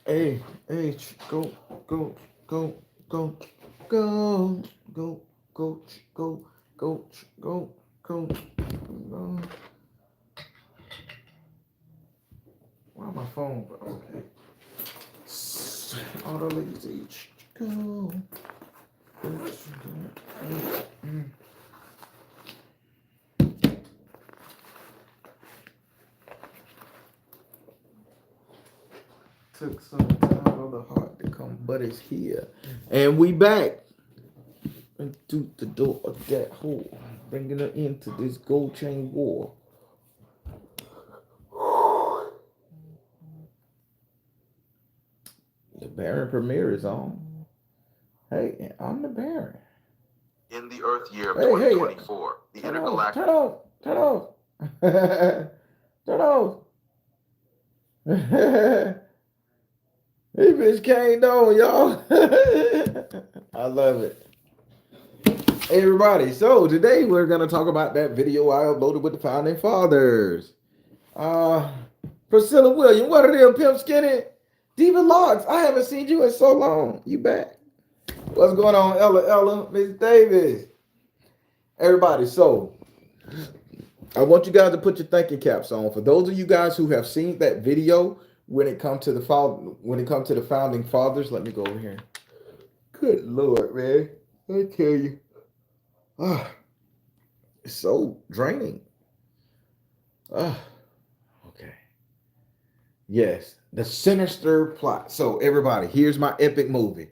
A H go go go go go go coach go coach go coach go. Why my phone? Okay. All the ladies H go. Took some time for the heart to come, but it's here, and we back into the door of that hole, bringing her into this gold chain war. The Baron premiere is on. Hey, I'm the Baron. In the Earth year of Hey, hey, 2024, the turn off, intergalactic. turn off, turn off, turn off. Hey, bitch came on, y'all. I love it. Hey, everybody. So today we're gonna talk about that video I uploaded with the founding fathers. Uh, Priscilla William, what are them, Pimp Skinny? Diva Locks, I haven't seen you in so long. You back? What's going on, Ella, Miss Davis? Everybody, so I want you guys to put your thinking caps on. For those of you guys who have seen that video when it comes to the founding fathers, let me go over here. Good Lord, man. I tell you. Ah, it's so draining. Ah, okay. Yes, the sinister plot. So everybody, here's my epic movie.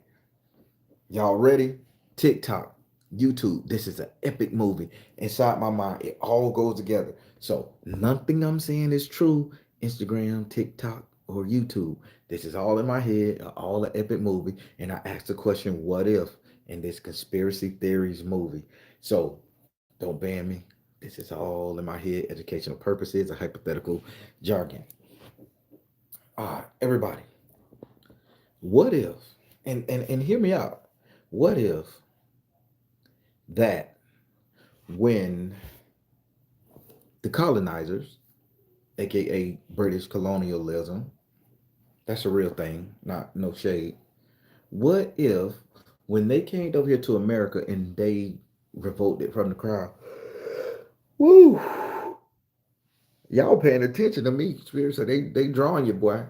Y'all ready? TikTok, YouTube. This is an epic movie. Inside my mind, it all goes together. So nothing I'm saying is true. Instagram, TikTok, or YouTube. This is all in my head, all an epic movie. And I asked the question, what if in this conspiracy theories movie? So don't ban me. This is all in my head, educational purposes, a hypothetical jargon. Everybody, what if, and hear me out, what if that when the colonizers, aka British colonialism, that's a real thing, not no shade. What if when they came over here to America and they revolted from the crowd? Woo! Y'all paying attention to me, spirit. So they drawing you, boy.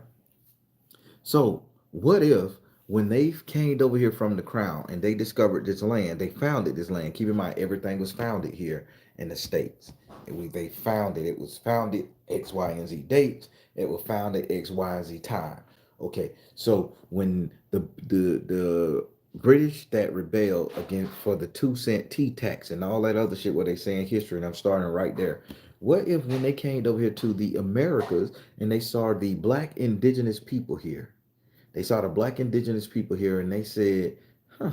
So what if when they came over here from the crown and they discovered this land, they founded this land. Keep in mind, everything was founded here in the states. They founded it was founded X, Y, and Z dates. It was founded X, Y, and Z time. Okay, so when the British that rebelled against for the 2 cent tea tax and all that other shit, what they say in history, and I'm starting right there. What if when they came over here to the Americas and they saw the black indigenous people here? They saw the black indigenous people here and they said, huh,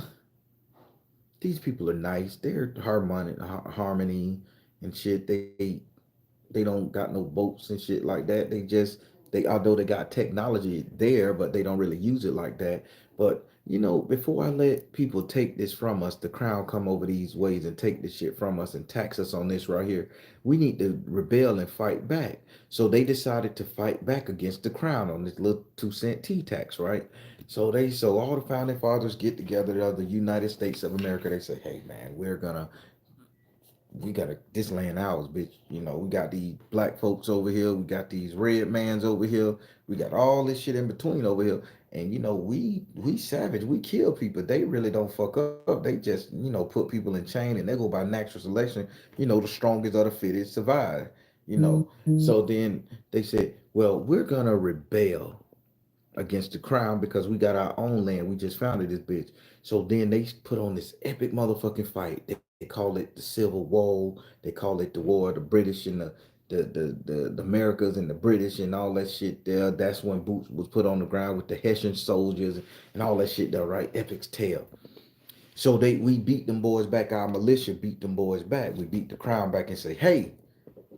these people are nice. They're harmony and shit. They don't got no boats and shit like that. They although they got technology there, but they don't really use it like that. But before I let people take this from us, the crown come over these ways and take this shit from us and tax us on this right here. We need to rebel and fight back. So they decided to fight back against the crown on this little 2 cent tea tax, right? So all the founding fathers get together of the United States of America. They say, hey man, we gotta this land ours, bitch. We got these black folks over here, we got these red mans over here, we got all this shit in between over here. And we savage, we kill people. They really don't fuck up. They just, put people in chain and they go by natural selection, the strongest or the fittest survive, you know. So then they said, well, we're gonna rebel against the crown because we got our own land. We just founded this bitch. So then they put on this epic motherfucking fight. They call it the Civil War. They call it the War of the British and the Americas and the British and all that shit there. That's when boots was put on the ground with the Hessian soldiers and all that shit there, right? Epic's tale. So we beat them boys back. Our militia beat them boys back. We beat the crown back and say, hey,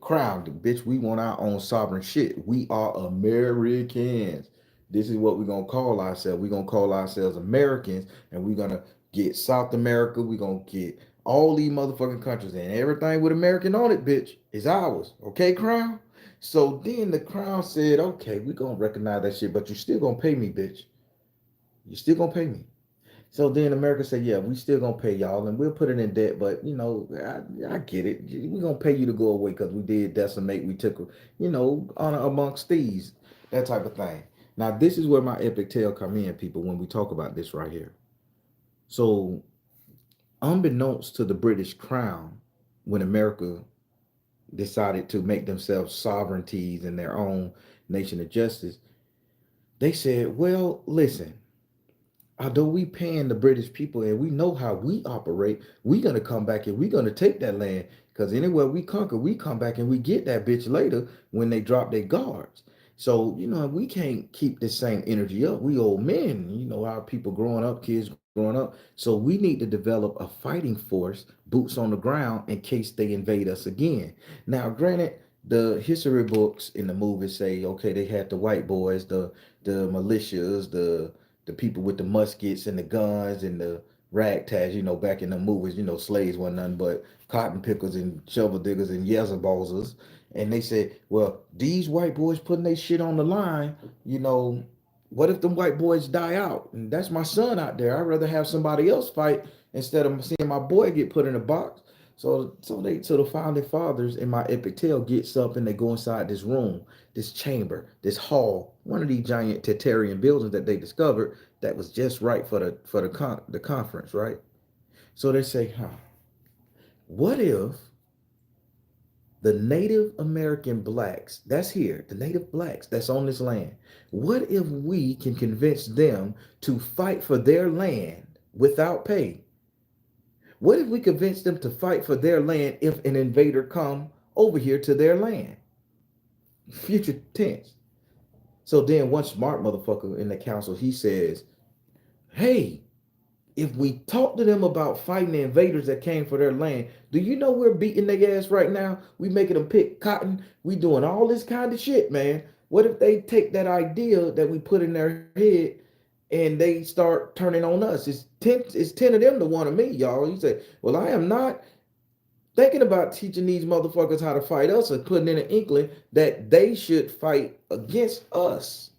crown, bitch, we want our own sovereign shit. We are Americans. This is what we're gonna call ourselves. We're gonna call ourselves Americans, and we're gonna get South America. We're gonna get all these motherfucking countries, and everything with American on it, bitch, is ours. Okay, crown? So then the crown said, okay, we gonna recognize that shit, but you still gonna pay me, bitch. You still gonna pay me. So then America said, yeah, we still gonna pay y'all and we'll put it in debt, but I get it. We gonna pay you to go away because we did decimate, we took, honor amongst thieves, that type of thing. Now this is where my epic tale come in, people, when we talk about this right here. So unbeknownst to the British crown, when America decided to make themselves sovereignties in their own nation of justice, they said, well, listen, although we paying the British people and we know how we operate, we gonna come back and we gonna take that land. Cause anywhere we conquer, we come back and we get that bitch later when they drop their guards. So, we can't keep this same energy up. We old men, our people growing up, kids growing up. So we need to develop a fighting force, boots on the ground, in case they invade us again. Now, granted, the history books in the movies say, okay, they had the white boys, the militias, the people with the muskets and the guns and the ragtags, back in the movies, slaves wasn't nothing but cotton pickers and shovel diggers and yezzaballsers. And they said, well, these white boys putting their shit on the line, you know, what if the white boys die out? And that's my son out there. I'd rather have somebody else fight instead of seeing my boy get put in a box. So the founding fathers in my epic tale gets up and they go inside this room, this chamber, this hall, one of these giant Tartarian buildings that they discovered that was just right for the conference, right? So they say, what if the Native American blacks that's here, the Native blacks that's on this land, what if we can convince them to fight for their land without pay? What if we convince them to fight for their land if an invader come over here to their land? Future tense. So then one smart motherfucker in the council, he says, hey, if we talk to them about fighting the invaders that came for their land, do you know we're beating their ass right now? We making them pick cotton. We doing all this kind of shit, man. What if they take that idea that we put in their head and they start turning on us? It's 10 of them to one of me, y'all. You say, well, I am not thinking about teaching these motherfuckers how to fight us or putting in an inkling that they should fight against us.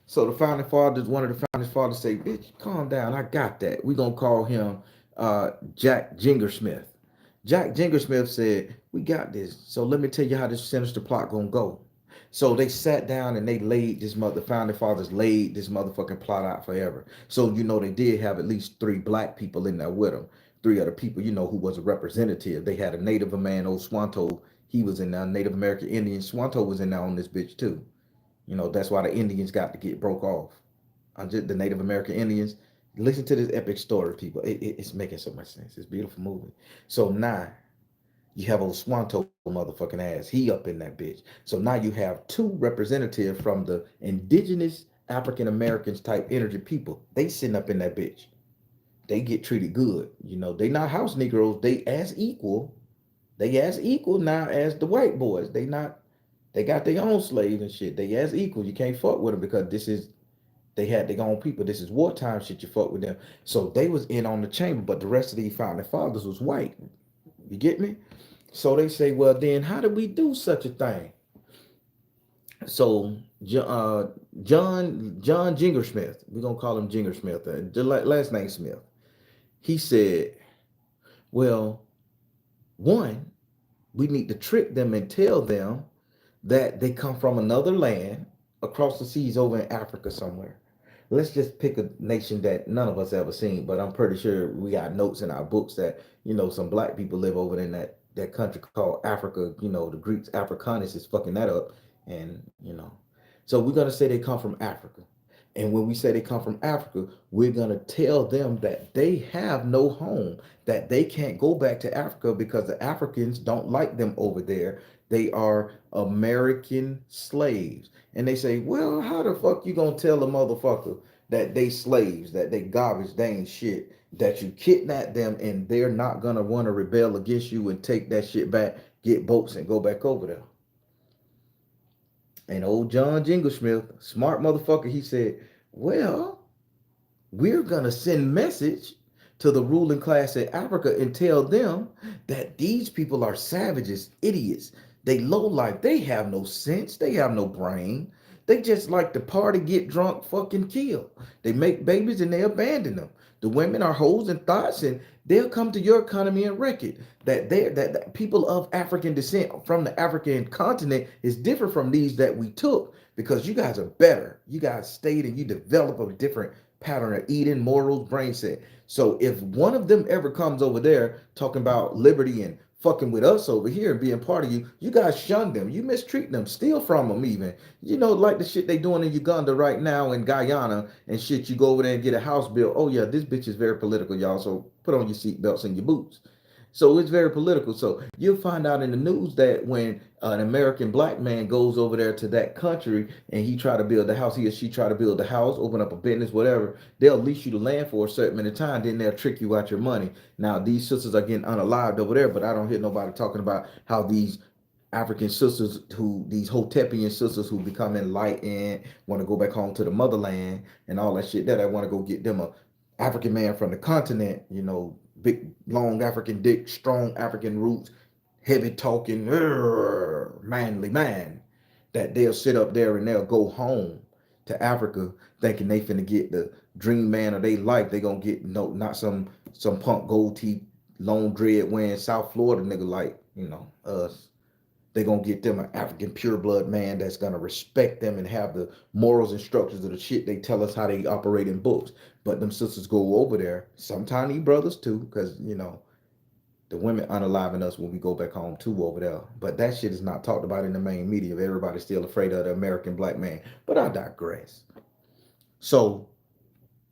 So the founding fathers, one of the founding fathers say, bitch, calm down. I got that. We're going to call him Jack Jingersmith. Jack Jingersmith said, we got this. So let me tell you how this sinister plot going to go. So they sat down and they laid the founding fathers laid this motherfucking plot out forever. So, they did have at least 3 black people in there with them. 3 other people, who was a representative. They had a Native man, old Swanto. He was in there. Native American Indian. Swanto was in there on this bitch too. That's why the Indians got to get broke off. Just the Native American Indians. Listen to this epic story, people. It's making so much sense. It's a beautiful movie. So now you have old Swanto motherfucking ass. He up in that bitch. So now you have 2 representatives from the indigenous African Americans type energy people. They sitting up in that bitch. They get treated good. They not house Negroes. They as equal. They as equal now as the white boys. They got their own slaves and shit. They as equal. You can't fuck with them because they had their own people. This is wartime shit. You fuck with them. So they was in on the chamber, but the rest of these founding fathers was white. You get me? So they say, well, then how do we do such a thing? So John Jingersmith, we're gonna call him Jingersmith, the last name Smith. He said, well, one, we need to trick them and tell them that they come from another land across the seas over in Africa somewhere. Let's just pick a nation that none of us ever seen, but I'm pretty sure we got notes in our books that, some black people live over in that country called Africa. The Greeks, Africanus is fucking that up. And so we're going to say they come from Africa. And when we say they come from Africa, we're going to tell them that they have no home, that they can't go back to Africa because the Africans don't like them over there. They are American slaves. And they say, well, how the fuck you going to tell a motherfucker that they slaves, that they garbage, they ain't shit, that you kidnap them and they're not going to want to rebel against you and take that shit back, get boats and go back over there? And old John Jinglesmith, smart motherfucker, he said, well, we're going to send message to the ruling class in Africa and tell them that these people are savages, idiots. They low life. They have no sense. They have no brain. They just like to party, get drunk, fucking kill. They make babies and they abandon them. The women are hoes and thoughts, and they'll come to your economy and wreck it. That people of African descent from the African continent is different from these that we took because you guys are better. You guys stayed and you develop a different pattern of eating, morals, brain set. So if one of them ever comes over there talking about liberty and fucking with us over here and being part of you, you guys shun them. You mistreat them, steal from them even. You know, like the shit they doing in Uganda right now in Guyana and shit. You go over there and get a house built. Oh yeah, this bitch is very political, y'all. So put on your seatbelts and your boots. So it's very political. So you'll find out in the news that when an American black man goes over there to that country and he try to build a house, he or she try to build a house, open up a business, whatever, they'll lease you the land for a certain amount of time, then they'll trick you out your money. Now these sisters are getting unalived over there, but I don't hear nobody talking about how these African sisters who these Hotepian sisters who become enlightened, want to go back home to the motherland and all that shit that I want to go get them a African man from the continent, you know, big long African dick, strong African roots, heavy talking, manly man, that they'll sit up there and they'll go home to Africa thinking they finna get the dream man of they life. They gonna get no not some punk gold teeth, long dread wearing South Florida nigga like, you know, us. They're gonna get them an African pure blood man that's gonna respect them and have the morals and structures of the shit they tell us how they operate in books. But them sisters go over there, sometimes these brothers too, because you know, the women unaliving us when we go back home too over there. But that shit is not talked about in the main media. Everybody's still afraid of the American black man. But I digress. So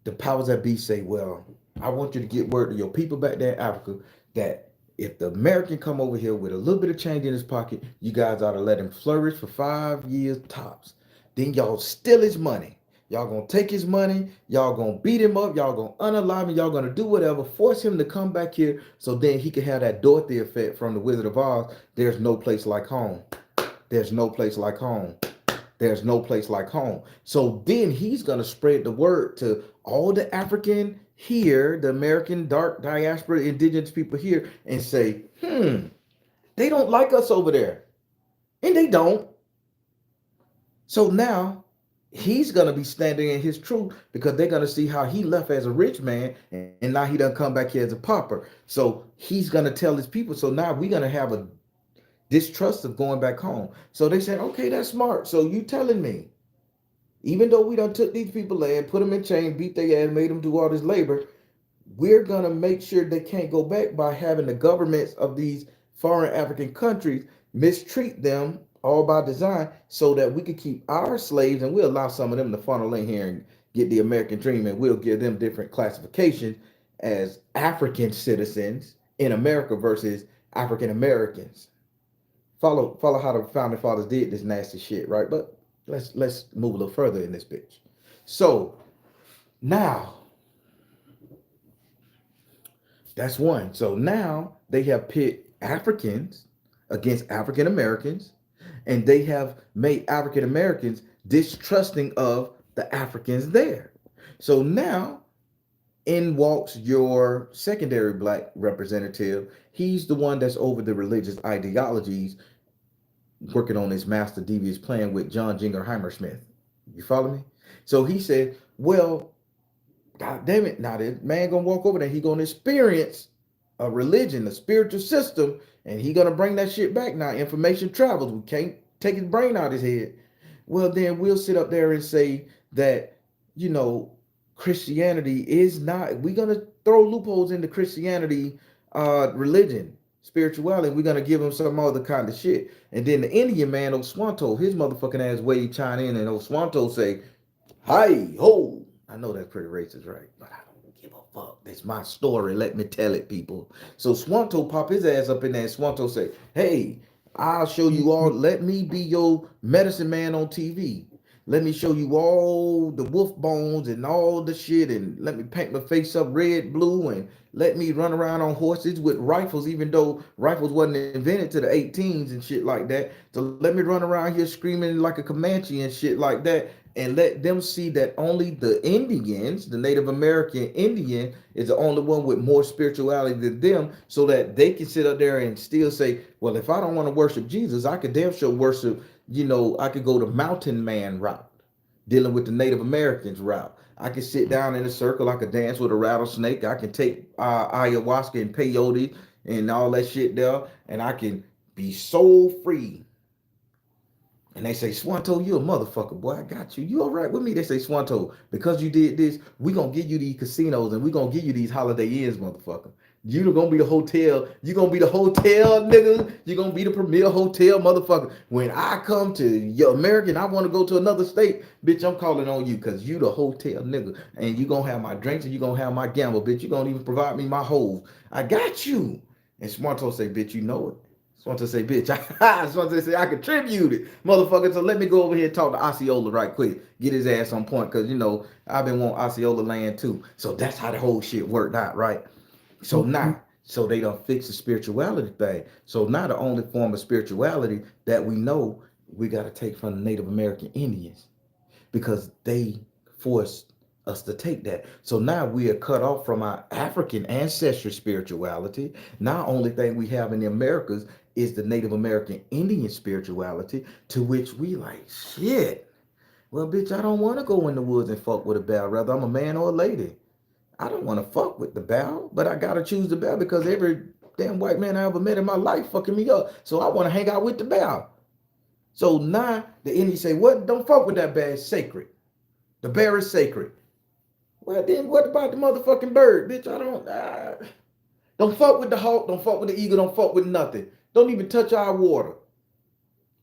the powers that be say, well, I want you to get word to your people back there in Africa that if the American come over here with a little bit of change in his pocket, you guys ought to let him flourish for 5 years tops. Then y'all steal his money. Y'all gonna take his money, y'all gonna beat him up, y'all gonna unalive him, y'all gonna do whatever, force him to come back here so then he can have that Dorothy effect from the Wizard of Oz. There's no place like home. There's no place like home. There's no place like home. So then he's going to spread the word to all the African here, the American dark diaspora, indigenous people here, and say, they don't like us over there. And they don't. So now he's going to be standing in his truth because they're going to see how he left as a rich man and now he doesn't come back here as a pauper. So he's going to tell his people. So now we're going to have a distrust of going back home. So they said, okay, that's smart. So you telling me, even though we done took these people land, put them in chain, beat their ass, made them do all this labor, we're going to make sure they can't go back by having the governments of these foreign African countries mistreat them all by design so that we can keep our slaves and we'll allow some of them to funnel in here and get the American dream and we'll give them different classifications as African citizens in America versus African Americans. Follow how the founding fathers did this nasty shit, right? But let's move a little further in this bitch. So now that's one. So now they have pit Africans against African Americans, and they have made African Americans distrusting of the Africans there. So now in walks your secondary black representative. He's the one that's over the religious ideologies, working on his master devious plan with John Jingleheimer Smith. You follow me? So he said, well, God damn it, now this man gonna walk over there, he gonna experience a religion, a spiritual system, and he gonna bring that shit back. Now information travels. We can't take his brain out of his head. Well, then we'll sit up there and say that, you know, Christianity is not, we're gonna throw loopholes into Christianity, religion, spirituality. We're gonna give him some other kind of shit. And then the Indian man, Oswanto, his motherfucking ass way chime in and Oswanto say, hi ho. I know that's pretty racist, right? But I don't give a fuck. It's my story. Let me tell it, people. So Swanto pop his ass up in there and Swanto say, hey, I'll show you all. Let me be your medicine man on TV. Let me show you all the wolf bones and all the shit, and let me paint my face up red, blue, and let me run around on horses with rifles, even though rifles wasn't invented to the 18s and shit like that. So let me run around here screaming like a Comanche and shit like that, and let them see that only the Indians, the Native American Indian, is the only one with more spirituality than them, so that they can sit up there and still say, well, if I don't want to worship Jesus, I could damn sure worship, I could go the mountain man route, dealing with the Native Americans route. I can sit down in a circle, I could dance with a rattlesnake, I can take ayahuasca and peyote and all that shit there, and I can be soul free. And they say, Swanto, you a motherfucker, boy. I got you. You all right with me? They say, Swanto, because you did this, we gonna give you these casinos and we gonna give you these Holiday Inns, motherfucker. You gonna be the hotel. You gonna be the hotel, nigga. You gonna be the premier hotel, motherfucker. When I come to your American, I want to go to another state, bitch. I'm calling on you because you the hotel, nigga. And you gonna have my drinks and you gonna have my gamble, bitch. You gonna even provide me my hoes. I got you. And Swanto say, bitch, you know it. Just want to say, bitch, I just want to say I contributed, motherfucker. So let me go over here and talk to Osceola right quick. Get his ass on point, because, I've been wanting Osceola land too. So that's how the whole shit worked out, right? So now, so they don't fix the spirituality thing. So now the only form of spirituality that we know, we got to take from the Native American Indians, because they forced us to take that. So now we are cut off from our African ancestral spirituality. Now, only thing we have in the Americas is the Native American Indian spirituality, to which we like, shit. Well, bitch, I don't want to go in the woods and fuck with a bear. Rather, I'm a man or a lady. I don't want to fuck with the bear, but I gotta choose the bear because every damn white man I ever met in my life fucking me up. So I want to hang out with the bear. So now the Indians say, what? Don't fuck with that bear. It's sacred. The bear is sacred. Well, then what about the motherfucking bird, bitch? I don't fuck with the hawk. Don't fuck with the eagle. Don't fuck with nothing. Don't even touch our water.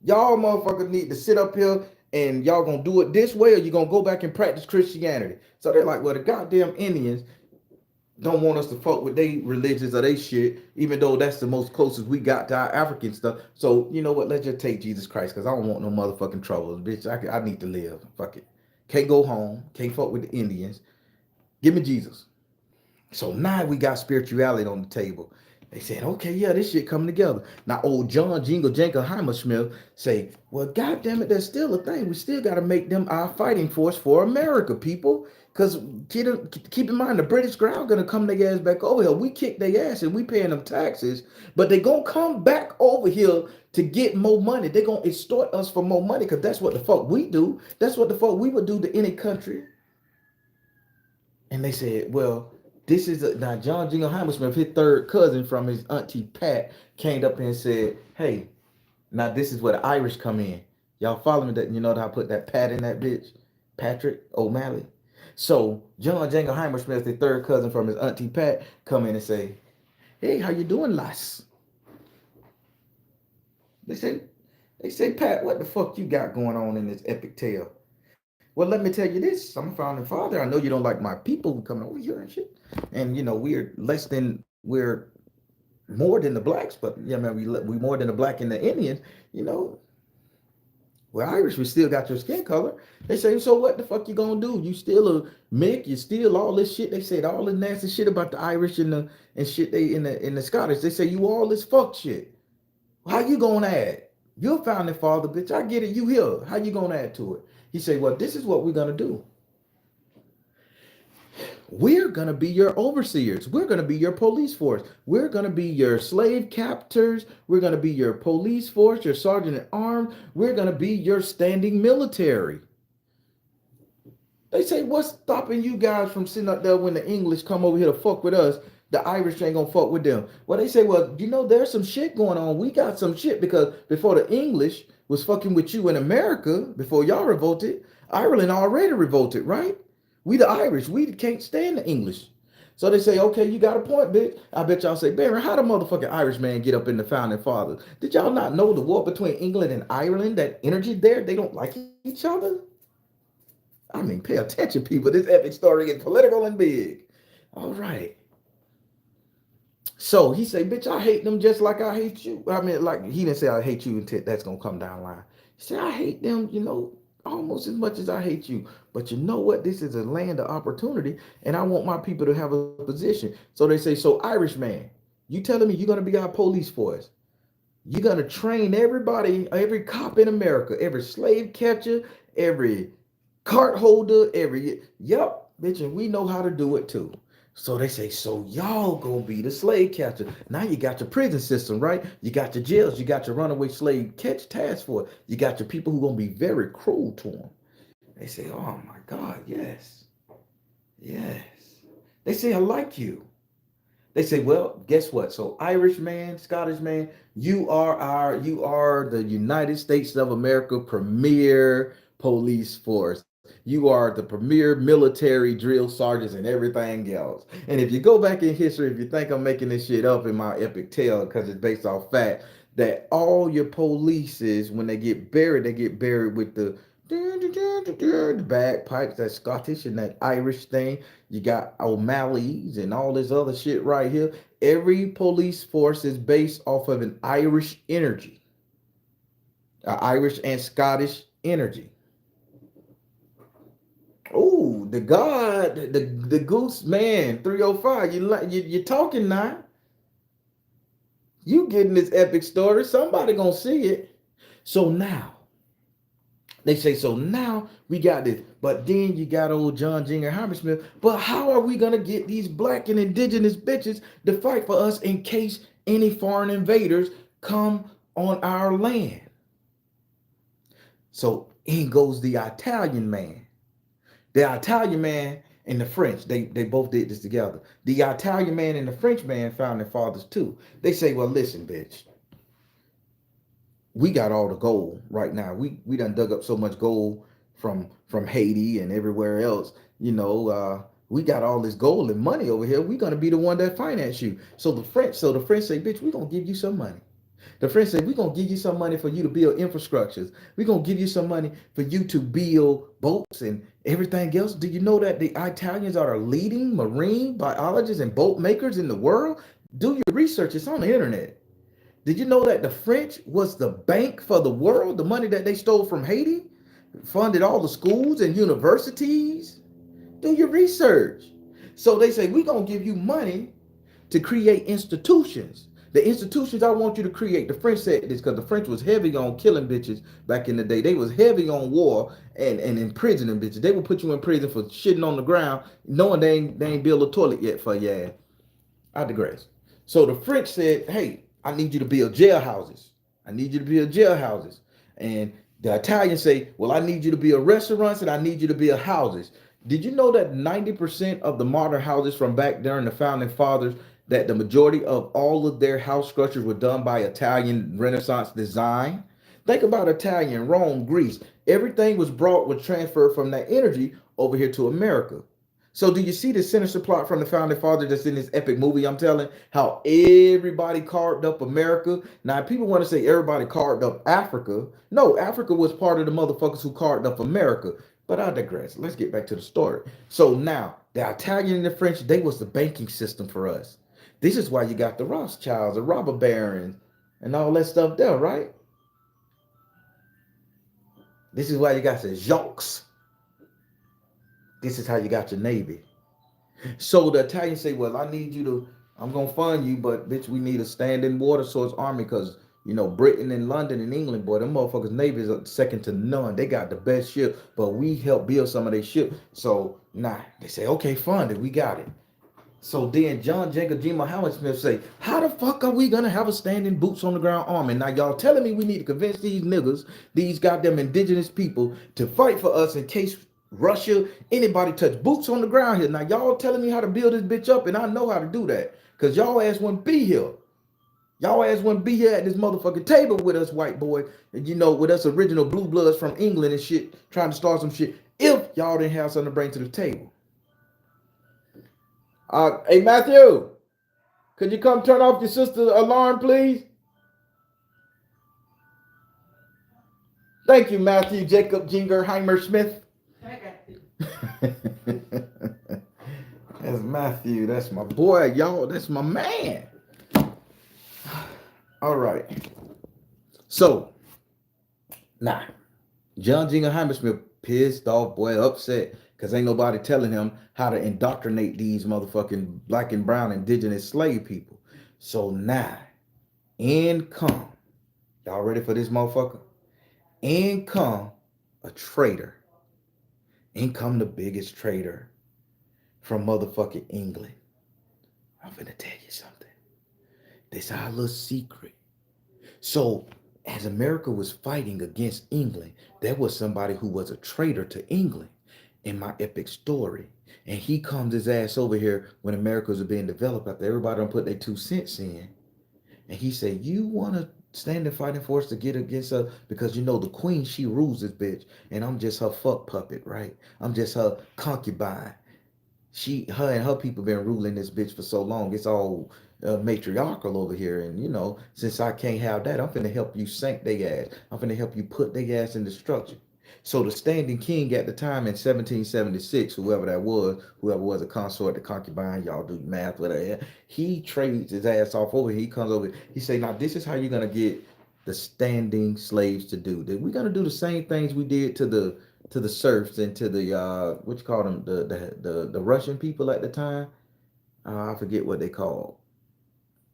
Y'all motherfuckers need to sit up here and y'all gonna do it this way, or you gonna go back and practice Christianity. So they're like, well, the goddamn Indians don't want us to fuck with their religions or they shit, even though that's the most closest we got to our African stuff. So you know what? Let's just take Jesus Christ, because I don't want no motherfucking troubles, bitch. I need to live. Fuck it. Can't go home. Can't fuck with the Indians. Give me Jesus. So now we got spirituality on the table. They said, okay, yeah, this shit coming together. Now, old John Jingle Jangle Hammersmith say, well, goddamn it, there's still a thing. We still got to make them our fighting force for America, people. Because keep in mind, the British ground going to come their ass back over here. We kick their ass and we paying them taxes, but they going to come back over here to get more money. They going to extort us for more money, because that's what the fuck we do. That's what the fuck we would do to any country. And they said, well, this is now John Jingle Hammersmith, his third cousin from his auntie Pat, came up and said, hey, now this is where the Irish come in. Y'all follow me? That, that I put that Pat in that bitch? Patrick O'Malley. So John Jingle Hammersmith, the third cousin from his auntie Pat, come in and say, hey, how you doing, lass? They say, Pat, what the fuck you got going on in this epic tale? Well, let me tell you this. I'm a founding father. I know you don't like my people coming over here and shit. And we're more than the blacks, but yeah, man, we more than the black and the Indians. You know, we're Irish. We still got your skin color. They say, so what the fuck you gonna do? You still a Mick? You still all this shit? They said all this nasty shit about the Irish and shit. They in the Scottish. They say you all this fuck shit. How you gonna add? You're a founding father, bitch. I get it. You here. How you gonna add to it? He said, well, this is what we're gonna do. We're going to be your overseers. We're going to be your police force. We're going to be your slave captors. We're going to be your police force, your sergeant at arms. We're going to be your standing military. They say, what's stopping you guys from sitting up there when the English come over here to fuck with us? The Irish ain't gonna fuck with them. Well, they say, well, there's some shit going on. We got some shit, because before the English was fucking with you in America, before y'all revolted, Ireland already revolted, right? We the Irish, we can't stand the English. So they say, okay, you got a point, bitch. I bet y'all say, Barry, how the motherfucking Irish man get up in the founding fathers? Did y'all not know the war between England and Ireland, that energy there, they don't like each other? I mean, pay attention, people. This epic story is political and big. All right. So he say, bitch, I hate them just like I hate you. I mean, like, he didn't say I hate you until that's gonna come down the line. He said, I hate them, almost as much as I hate you. But you know what? This is a land of opportunity, and I want my people to have a position. So they say, so Irish man, you telling me you're gonna be our police force? You're gonna train everybody, every cop in America, every slave catcher, every cart holder every year. Yep, bitch, and we know how to do it too. So they say, so y'all gonna be the slave catcher. Now you got your prison system, right? You got your jails, you got your runaway slave catch task force. You got your people who gonna be very cruel to them. They say, oh my God, yes, yes. They say, I like you. They say, well, guess what? So Irish man, Scottish man, you are the United States of America premier police force. You are the premier military drill sergeants and everything else. And if you go back in history, if you think I'm making this shit up in my epic tale because it's based off fact, that all your polices, when they get buried with the bagpipes, that Scottish and that Irish thing. You got O'Malley's and all this other shit right here. Every police force is based off of an Irish energy, Irish and Scottish energy. Oh, the goose man, 305. You talking now? You getting this epic story? Somebody gonna see it. So now they say, so now we got this. But then you got old John Jinger Hammersmith. But how are we going to get these black and indigenous bitches to fight for us in case any foreign invaders come on our land? So in goes the Italian man. The Italian man and the French, they both did this together. The Italian man and the French man found their fathers too. They say, well, listen, bitch, we got all the gold right now. We done dug up so much gold from Haiti and everywhere else. We got all this gold and money over here. We're gonna be the one that finance you. So the French say, bitch, we're gonna give you some money. The French say, we're gonna give you some money for you to build infrastructures. We're gonna give you some money for you to build boats and everything else. Do you know that the Italians are the leading marine biologists and boat makers in the world? Do your research, it's on the internet. Did you know that the French was the bank for the world? The money that they stole from Haiti funded all the schools and universities. Do your research. So they say, we're going to give you money to create institutions. The institutions I want you to create. The French said this because the French was heavy on killing bitches back in the day. They was heavy on war and imprisoning bitches. They would put you in prison for shitting on the ground, knowing they ain't built a toilet yet for your ass. I digress. So the French said, hey, I need you to build jailhouses. I need you to build jailhouses. And the Italians say, well, I need you to build restaurants and I need you to build houses. Did you know that 90% of the modern houses from back during the founding fathers, that the majority of all of their house structures were done by Italian Renaissance design? Think about Italian, Rome, Greece. Everything was transferred from that energy over here to America. So do you see the sinister plot from the founding father that's in this epic movie I'm telling? How everybody carved up America. Now people want to say everybody carved up Africa. No, Africa was part of the motherfuckers who carved up America. But I digress. Let's get back to the story. So now the Italian and the French, they was the banking system for us. This is why you got the Rothschilds, the robber barons, and all that stuff there, right? This is why you got the Jocks. This is how you got your Navy. So the Italians say, well, I'm going to fund you, but bitch, we need a standing water source army because, Britain and London and England, boy, them motherfuckers' Navy is second to none. They got the best ship, but we help build some of their ship. So, they say, okay, fund it. We got it. So then John Jacob G. Muhammad Smith say, how the fuck are we going to have a standing boots on the ground army? Now, y'all telling me we need to convince these niggas, these goddamn indigenous people, to fight for us in case Russia, anybody touch boots on the ground here. Now, y'all telling me how to build this bitch up, and I know how to do that. Because y'all ass wouldn't be here. Y'all ass wouldn't be here at this motherfucking table with us, white boy, and with us original blue bloods from England and shit, trying to start some shit, if y'all didn't have something to bring to the table. Hey, Matthew, could you come turn off your sister's alarm, please? Thank you, Matthew Jacob Jingerheimer Smith. That's Matthew. That's my boy, y'all. That's my man. All right. So, John Jingerheimer Smith pissed off, boy, upset, because ain't nobody telling him how to indoctrinate these motherfucking black and brown indigenous slave people. So now, in come, y'all ready for this motherfucker? In come a traitor. In come the biggest trader from motherfucking England. I'm finna tell you something. This our little secret. So, as America was fighting against England, there was somebody who was a traitor to England in my epic story. And he comes his ass over here when Americas are being developed after everybody done put their 2 cents in. And he said, you want to stand and fighting for us to get against her? Because you know the queen, she rules this bitch. And I'm just her fuck puppet, right? I'm just her concubine. Her and her people been ruling this bitch for so long. It's all matriarchal over here, and since I can't have that, I'm finna help you sink they ass. I'm finna help you put they ass in structure. So the standing king at the time in 1776, whoever was a consort, the concubine, y'all do math, whatever. He trades his ass off over. He comes over. He say, now this is how you're gonna get the standing slaves to do. We're gonna do the same things we did to the serfs and to the what you call them, the Russian people at the time. I forget what they called,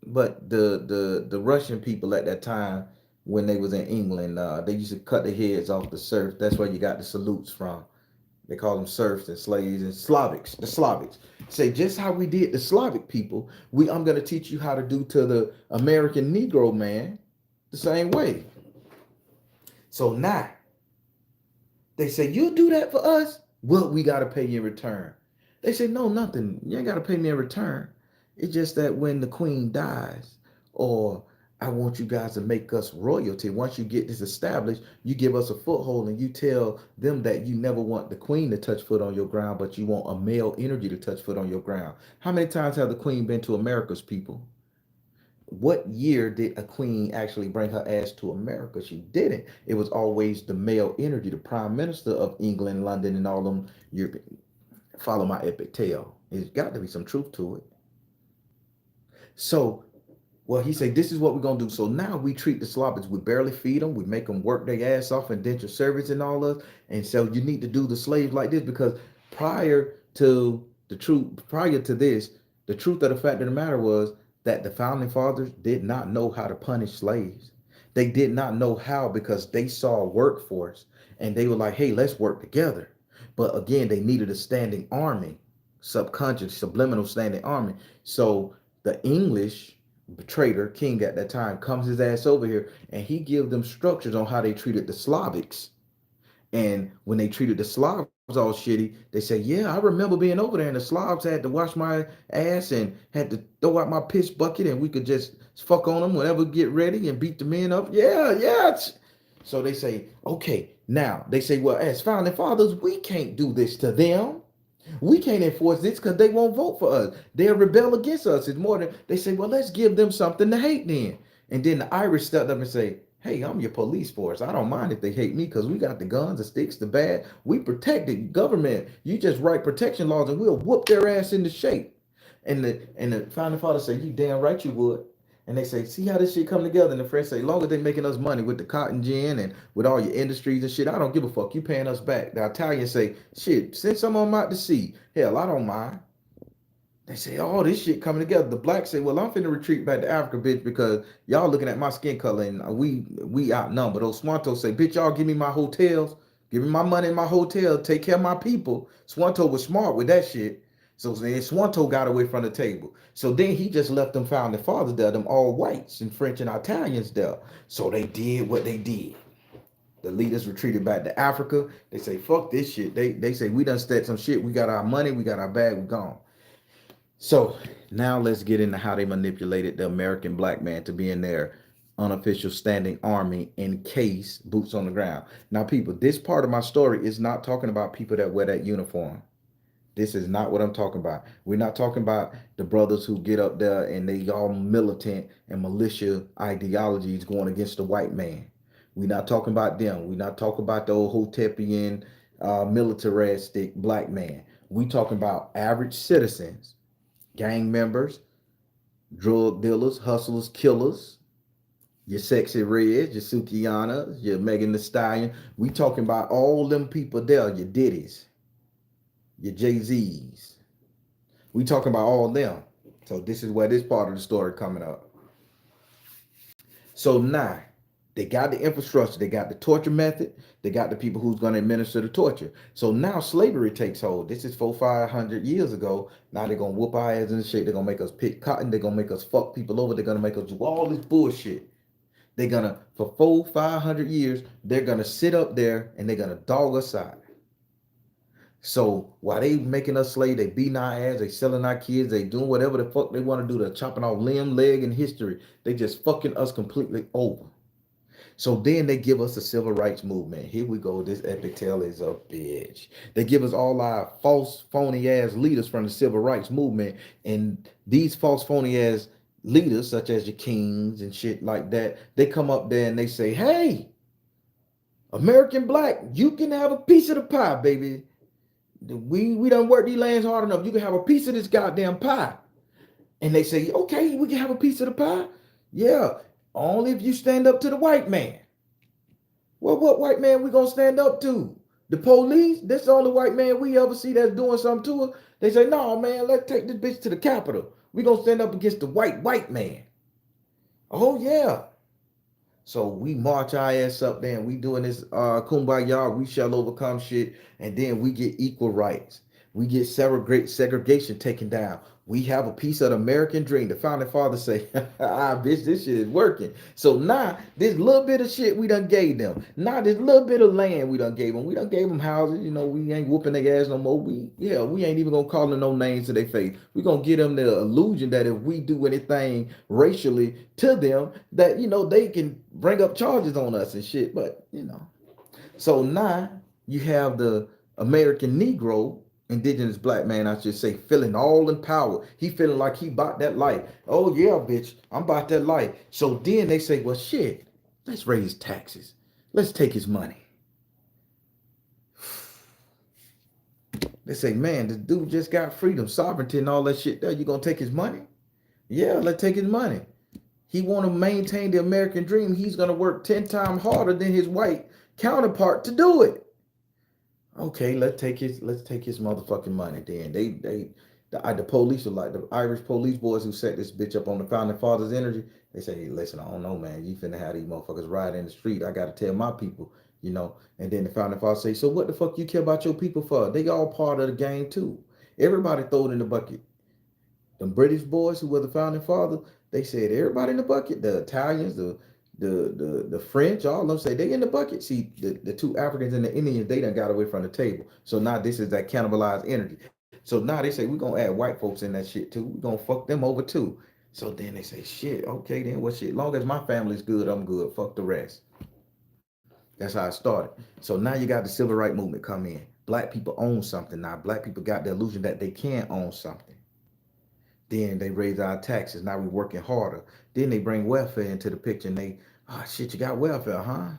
but the Russian people at that time when they was in England, they used to cut the heads off the serfs. That's where you got the salutes from. They call them serfs and slaves and Slavics. The Slavics say just how we did the Slavic people. I'm gonna teach you how to do to the American Negro man the same way. So now they say, you do that for us? What we got to pay you in return? They say, no, nothing. You ain't got to pay me in return. It's just that when the queen dies, or I want you guys to make us royalty. Once you get this established, you give us a foothold and you tell them that you never want the queen to touch foot on your ground, but you want a male energy to touch foot on your ground. How many times have the queen been to America's people? What year did a queen actually bring her ass to America? She didn't. It was always the male energy, the prime minister of England, London, and all them. You follow my epic tale. There's got to be some truth to it. So, well, he said, this is what we're going to do. So now we treat the Slavics. We barely feed them. We make them work their ass off indentured service and all that. And so you need to do the slaves like this because prior to this, the truth of the fact of the matter was that the founding fathers did not know how to punish slaves. They did not know how because they saw a workforce and they were like, hey, let's work together. But again, they needed a standing army, subconscious, subliminal standing army. So the English trader king at that time comes his ass over here and he gives them structures on how they treated the Slavics. And when they treated the Slavs all shitty, they say, yeah, I remember being over there and the Slavs had to wash my ass and had to throw out my piss bucket and we could just fuck on them whenever we get ready and beat the men up. Yeah, yeah. So they say, okay, now they say, well, as founding fathers, we can't do this to them. We can't enforce this because they won't vote for us. They'll rebel against us. It's more than they say, well, let's give them something to hate then. And then the Irish stepped up and say, hey, I'm your police force. I don't mind if they hate me because we got the guns, the sticks, the bad. We protect the government. You just write protection laws and we'll whoop their ass into shape. And the founding father say, you damn right you would. And they say, see how this shit come together. And the French say, long as they making us money with the cotton gin and with all your industries and shit, I don't give a fuck. You paying us back. The Italians say, shit, send some of them out to sea. Hell, I don't mind. They say, oh, this shit coming together. The blacks say, well, I'm finna retreat back to Africa, bitch, because y'all looking at my skin color and we outnumbered. Those Swanto say, bitch, y'all give me my hotels, give me my money in my hotel, take care of my people. Swanto was smart with that shit. So then Swanto got away from the table. So then he just left them founding fathers there, them all whites and French and Italians there. So they did what they did. The leaders retreated back to Africa. They say, fuck this shit. They say, we done set some shit. We got our money. We got our bag. We gone. So now let's get into how they manipulated the American black man to be in their unofficial standing army in case boots on the ground. Now, people, this part of my story is not talking about people that wear that uniform. This is not what I'm talking about. We're not talking about the brothers who get up there and they all militant and militia ideologies going against the white man. We're not talking about them. We're not talking about the old Hotepian militaristic black man. We talking about average citizens, gang members, drug dealers, hustlers, killers, your sexy reds, your Sukianas, your Megan Thee Stallion. We talking about all them people there, your Diddies, your Jay-Z's. We talking about all them. So this is where this part of the story coming up. So now, They got the infrastructure, they got the torture method, they got the people who's going to administer the torture. So now slavery takes hold. This is 400, 500 years ago. Now they're going to whoop our ass in the shit. They're going to make us pick cotton. They're going to make us fuck people over. They're going to make us do all this bullshit. They're going to, for 500 years, they're going to sit up there and they're going to dog us out. So while they making us slave, they beating our ass, they selling our kids, they doing whatever the fuck they want to do. They're chopping off limb, leg, and history. They just fucking us completely over. So then they give us the civil rights movement. Here we go. This epic tale is a bitch. They give us all our false, phony ass leaders from the civil rights movement. And these false, phony ass leaders, such as your kings and shit like that, they come up there and they say, hey, American black, you can have a piece of the pie, baby. We done worked these lands hard enough. You can have a piece of this goddamn pie. And they say, okay, we can have a piece of the pie. Yeah, only if you stand up to the white man. Well, what white man we gonna stand up to? The police? That's the only white man we ever see that's doing something to her. They say, no, man, let's take this bitch to the Capitol. We gonna stand up against the white man. Oh yeah. So we march our ass up there and we doing this kumbaya, we shall overcome shit, and then we get equal rights. We get segregation taken down. We have a piece of the American dream. The founding fathers say, bitch, this shit is working. So now this little bit of shit we done gave them. Now this little bit of land we done gave them. We done gave them houses. You know, we ain't whooping their ass no more. We ain't even gonna call them no names to their face. We gonna give them the illusion that if we do anything racially to them, that they can bring up charges on us and shit. But so now you have the American Negro, indigenous black man, I should say, feeling all empowered. He feeling like he bought that life. Oh yeah, bitch, I'm about that life. So then they say, well, shit, let's raise taxes. Let's take his money. They say, man, this dude just got freedom, sovereignty, and all that shit there. You gonna take his money? Yeah, let's take his money. He want to maintain the American dream. He's gonna work 10 times harder than his white counterpart to do it. Okay, let's take his motherfucking money. Then the police are like the Irish police boys who set this bitch up on the founding fathers' energy. They say, hey, listen, I don't know, man. You finna have these motherfuckers ride in the street. I gotta tell my people. And then the founding fathers say, so what the fuck you care about your people for? They all part of the game too. Everybody throw it in the bucket. The British boys who were the founding fathers, they said everybody in the bucket. The Italians, the French, all of them say they in the bucket. See, the two Africans and the Indians, they done got away from the table. So now this is that cannibalized energy. So now they say we're gonna add white folks in that shit too. We're gonna fuck them over too. So then they say, shit, okay, then what shit? Long as my family's good, I'm good. Fuck the rest. That's how it started. So now you got the civil rights movement come in. Black people own something now. Black people got the illusion that they can own something. Then they raise our taxes. Now we're working harder. Then they bring welfare into the picture and they, oh shit, you got welfare, huh?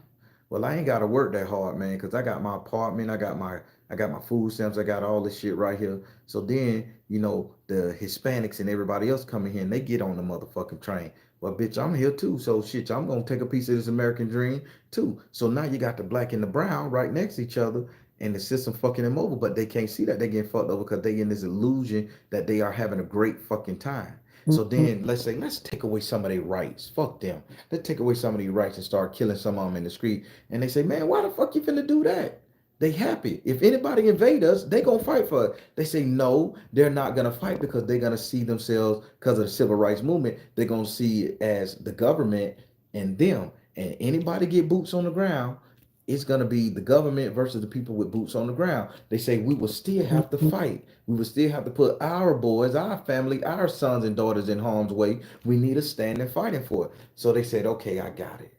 Well, I ain't gotta work that hard, man, because I got my apartment, I got my food stamps, I got all this shit right here. So then, the Hispanics and everybody else coming here and they get on the motherfucking train. Well, bitch, I'm here too. So shit, I'm gonna take a piece of this American dream too. So now you got the black and the brown right next to each other and the system fucking them over, but they can't see that they're getting fucked over because they in this illusion that they are having a great fucking time. So then let's say, let's take away some of their rights. Fuck them. Let's take away some of these rights and start killing some of them in the street. And they say, man, why the fuck you finna do that? They happy. If anybody invade us, they gonna fight for it. They say no, they're not gonna fight because they're gonna see themselves because of the civil rights movement. They're gonna see it as the government and them. And anybody get boots on the ground, it's gonna be the government versus the people with boots on the ground. They say we will still have to fight. We will still have to put our boys, our family, our sons and daughters in harm's way. We need to stand and fighting for it. So they said, okay, I got it.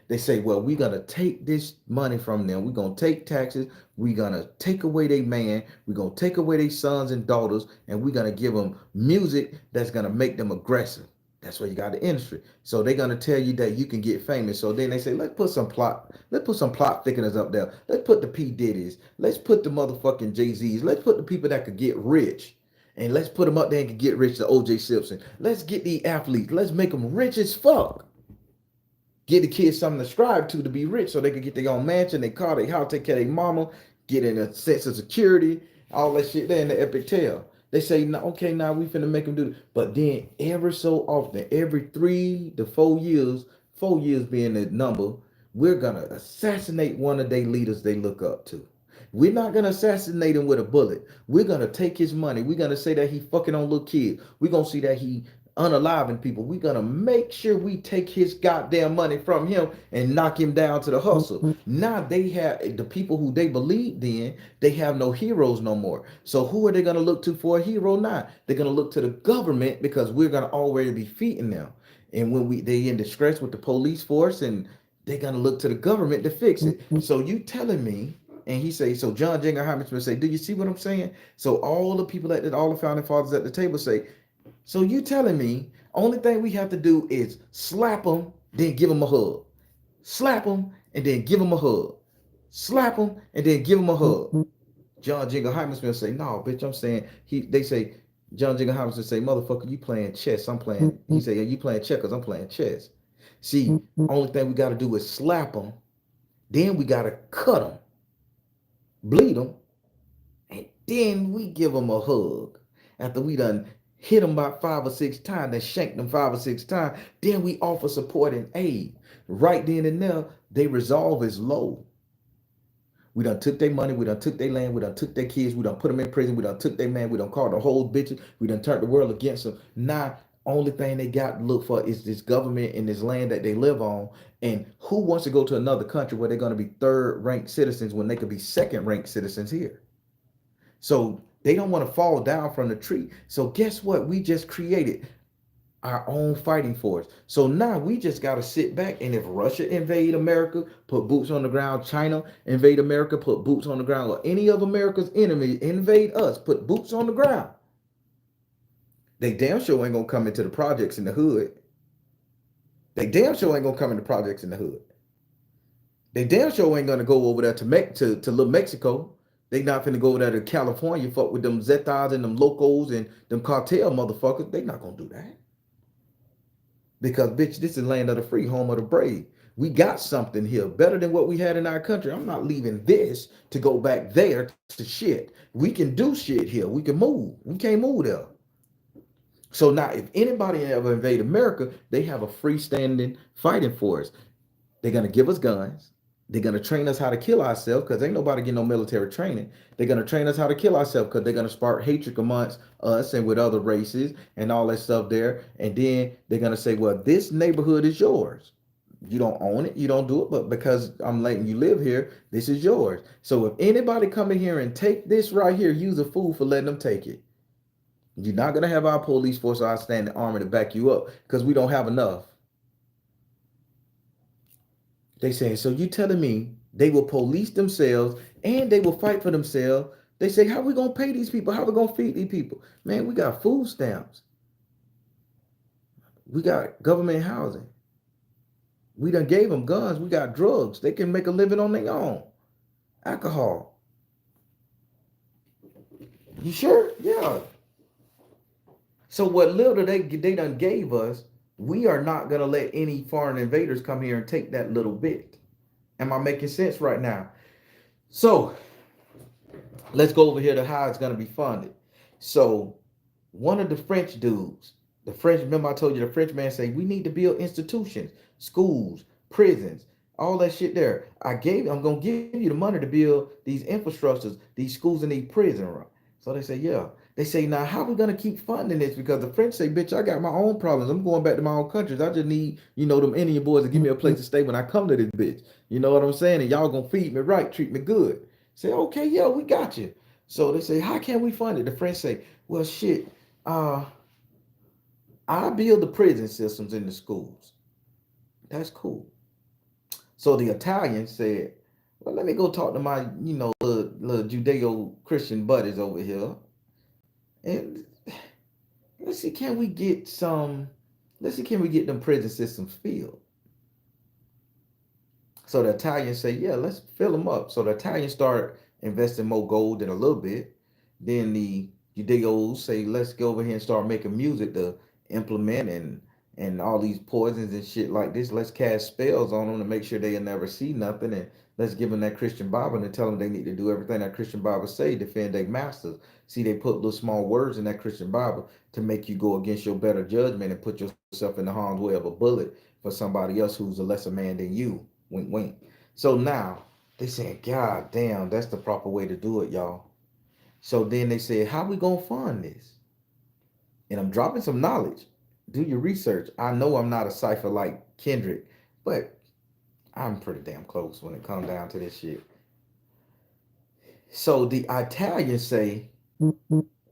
They say, well, we're going to take this money from them. We're going to take taxes. We're going to take away their man. We're going to take away their sons and daughters. And we're going to give them music that's going to make them aggressive. That's where you got the industry. So they're going to tell you that you can get famous. So then they say, let's put some plot thickeners up there. Let's put the P. Diddy's. Let's put the motherfucking Jay-Z's. Let's put the people that could get rich. And let's put them up there and can get rich, the O.J. Simpson. Let's get the athletes. Let's make them rich as fuck. Get the kids something to strive to be rich so they can get their own mansion, their car, their house, take care of their mama, get in a sense of security, all that shit there in the epic tale. They say, no, okay, now we finna make them do it. But then every so often, every 3 to 4 years, 4 years being the number, we're gonna assassinate one of their leaders they look up to. We're not gonna assassinate him with a bullet. We're gonna take his money. We're gonna say that he fucking on little kids. We're gonna see that he unaliving people. We're gonna make sure we take his goddamn money from him and knock him down to the hustle. Now they have the people who they believed in, they have no heroes no more. So who are they gonna look to for a hero now? They're gonna look to the government because we're gonna already be defeating them. And when they in distress with the police force, and they're gonna look to the government to fix it. So you telling me, and he say, so John Jingleheimer Smith say, do you see what I'm saying? So all the people all the founding fathers at the table say, so you telling me only thing we have to do is slap them, then give them a hug. Slap them and then give them a hug. Slap them and then give them a hug. John Jingleheimer Smith say, no, bitch, I'm saying they say, John Jingleheimer Smith say, motherfucker, you playing chess. I'm playing. He say, yeah, you playing checkers. I'm playing chess. See, only thing we got to do is slap them. Then we got to cut them, bleed them, and then we give them a hug. After we done hit them about 5 or 6 times, then shank them 5 or 6 times, then we offer support and aid. Right then and there, they resolve is low. We done took their money, we done took their land, we done took their kids, we done put them in prison, we done took their man, we done called the whole bitches, we done turned the world against them. Now, only thing they got to look for is this government and this land that they live on. And who wants to go to another country where they're going to be third-ranked citizens when they could be second-ranked citizens here? So they don't want to fall down from the tree. So guess what? We just created our own fighting force. So now we just got to sit back, and if Russia invade America, put boots on the ground, China invade America, put boots on the ground, or any of America's enemies invade us, put boots on the ground. They damn sure ain't gonna come into the projects in the hood. They damn sure ain't gonna come into projects in the hood. They damn sure ain't gonna go over there to little Mexico. They not finna go over there to California, fuck with them Zetas and them locals and them cartel motherfuckers. They not gonna do that. Because bitch, this is land of the free, home of the brave. We got something here better than what we had in our country. I'm not leaving this to go back there to shit. We can do shit here. We can move. We can't move there. So now, if anybody ever invade America, they have a freestanding fighting force. They're gonna give us guns. They're gonna train us how to kill ourselves because ain't nobody getting no military training. They're gonna train us how to kill ourselves because they're gonna spark hatred amongst us and with other races and all that stuff there. And then they're gonna say, well, this neighborhood is yours. You don't own it, you don't do it, but because I'm letting you live here, this is yours. So if anybody come in here and take this right here, use a fool for letting them take it. You're not gonna have our police force or our standing army to back you up because we don't have enough. They saying, so you telling me they will police themselves and they will fight for themselves? They say, how we gonna pay these people? How we gonna feed these people? Man, we got food stamps. We got government housing. We done gave them guns. We got drugs. They can make a living on their own. Alcohol. You sure? Yeah. So what little they done gave us, we are not gonna let any foreign invaders come here and take that little bit. Am I making sense right now? So let's go over here to how it's gonna be funded. So one of the French dudes, remember I told you the French man say we need to build institutions, schools, prisons, all that shit there. I'm gonna give you the money to build these infrastructures, these schools and these prisons. Right? So they say, yeah. They say, now how we gonna keep funding this? Because the French say, bitch, I got my own problems. I'm going back to my own countries. I just need, them Indian boys to give me a place to stay when I come to this bitch. You know what I'm saying? And y'all gonna feed me right, treat me good. Say, okay, yeah, we got you. So they say, how can we fund it? The French say, well, shit, I build the prison systems in the schools. That's cool. So the Italians said, well, let me go talk to my, little Judeo-Christian buddies over here. And let's see, can we get them prison systems filled? So the Italians say, yeah, let's fill them up. So the Italians start investing more gold in a little bit. Then the Judeos say, let's go over here and start making music to implement and all these poisons and shit like this. Let's cast spells on them to make sure they'll never see nothing. And let's give them that Christian Bible and tell them they need to do everything that Christian Bible say, defend their masters. See, they put little small words in that Christian Bible to make you go against your better judgment and put yourself in the harm's way of a bullet for somebody else who's a lesser man than you. Wink, wink. So now they saying, God damn, that's the proper way to do it, y'all. So then they said, how we gonna fund this? And I'm dropping some knowledge. Do your research. I know I'm not a cipher like Kendrick, but I'm pretty damn close when it comes down to this shit. So the Italians say,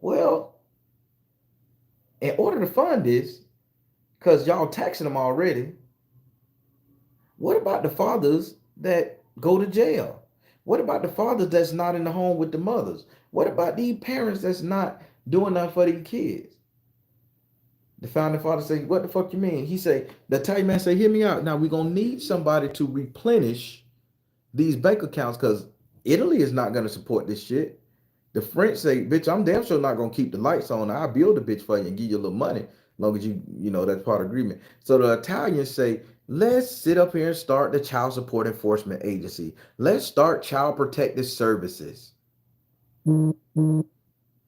well, in order to fund this, because y'all taxing them already, what about the fathers that go to jail? What about the fathers that's not in the home with the mothers? What about these parents that's not doing nothing for these kids? The founding father say, what the fuck you mean? He say, the Italian man say, hear me out. Now we're gonna need somebody to replenish these bank accounts because Italy is not gonna support this shit. The French say, bitch, I'm damn sure not gonna keep the lights on. I'll build a bitch for you and give you a little money, as long as you know that's part of the agreement. So the Italians say, let's sit up here and start the Child Support Enforcement Agency. Let's start Child Protective Services. Oh,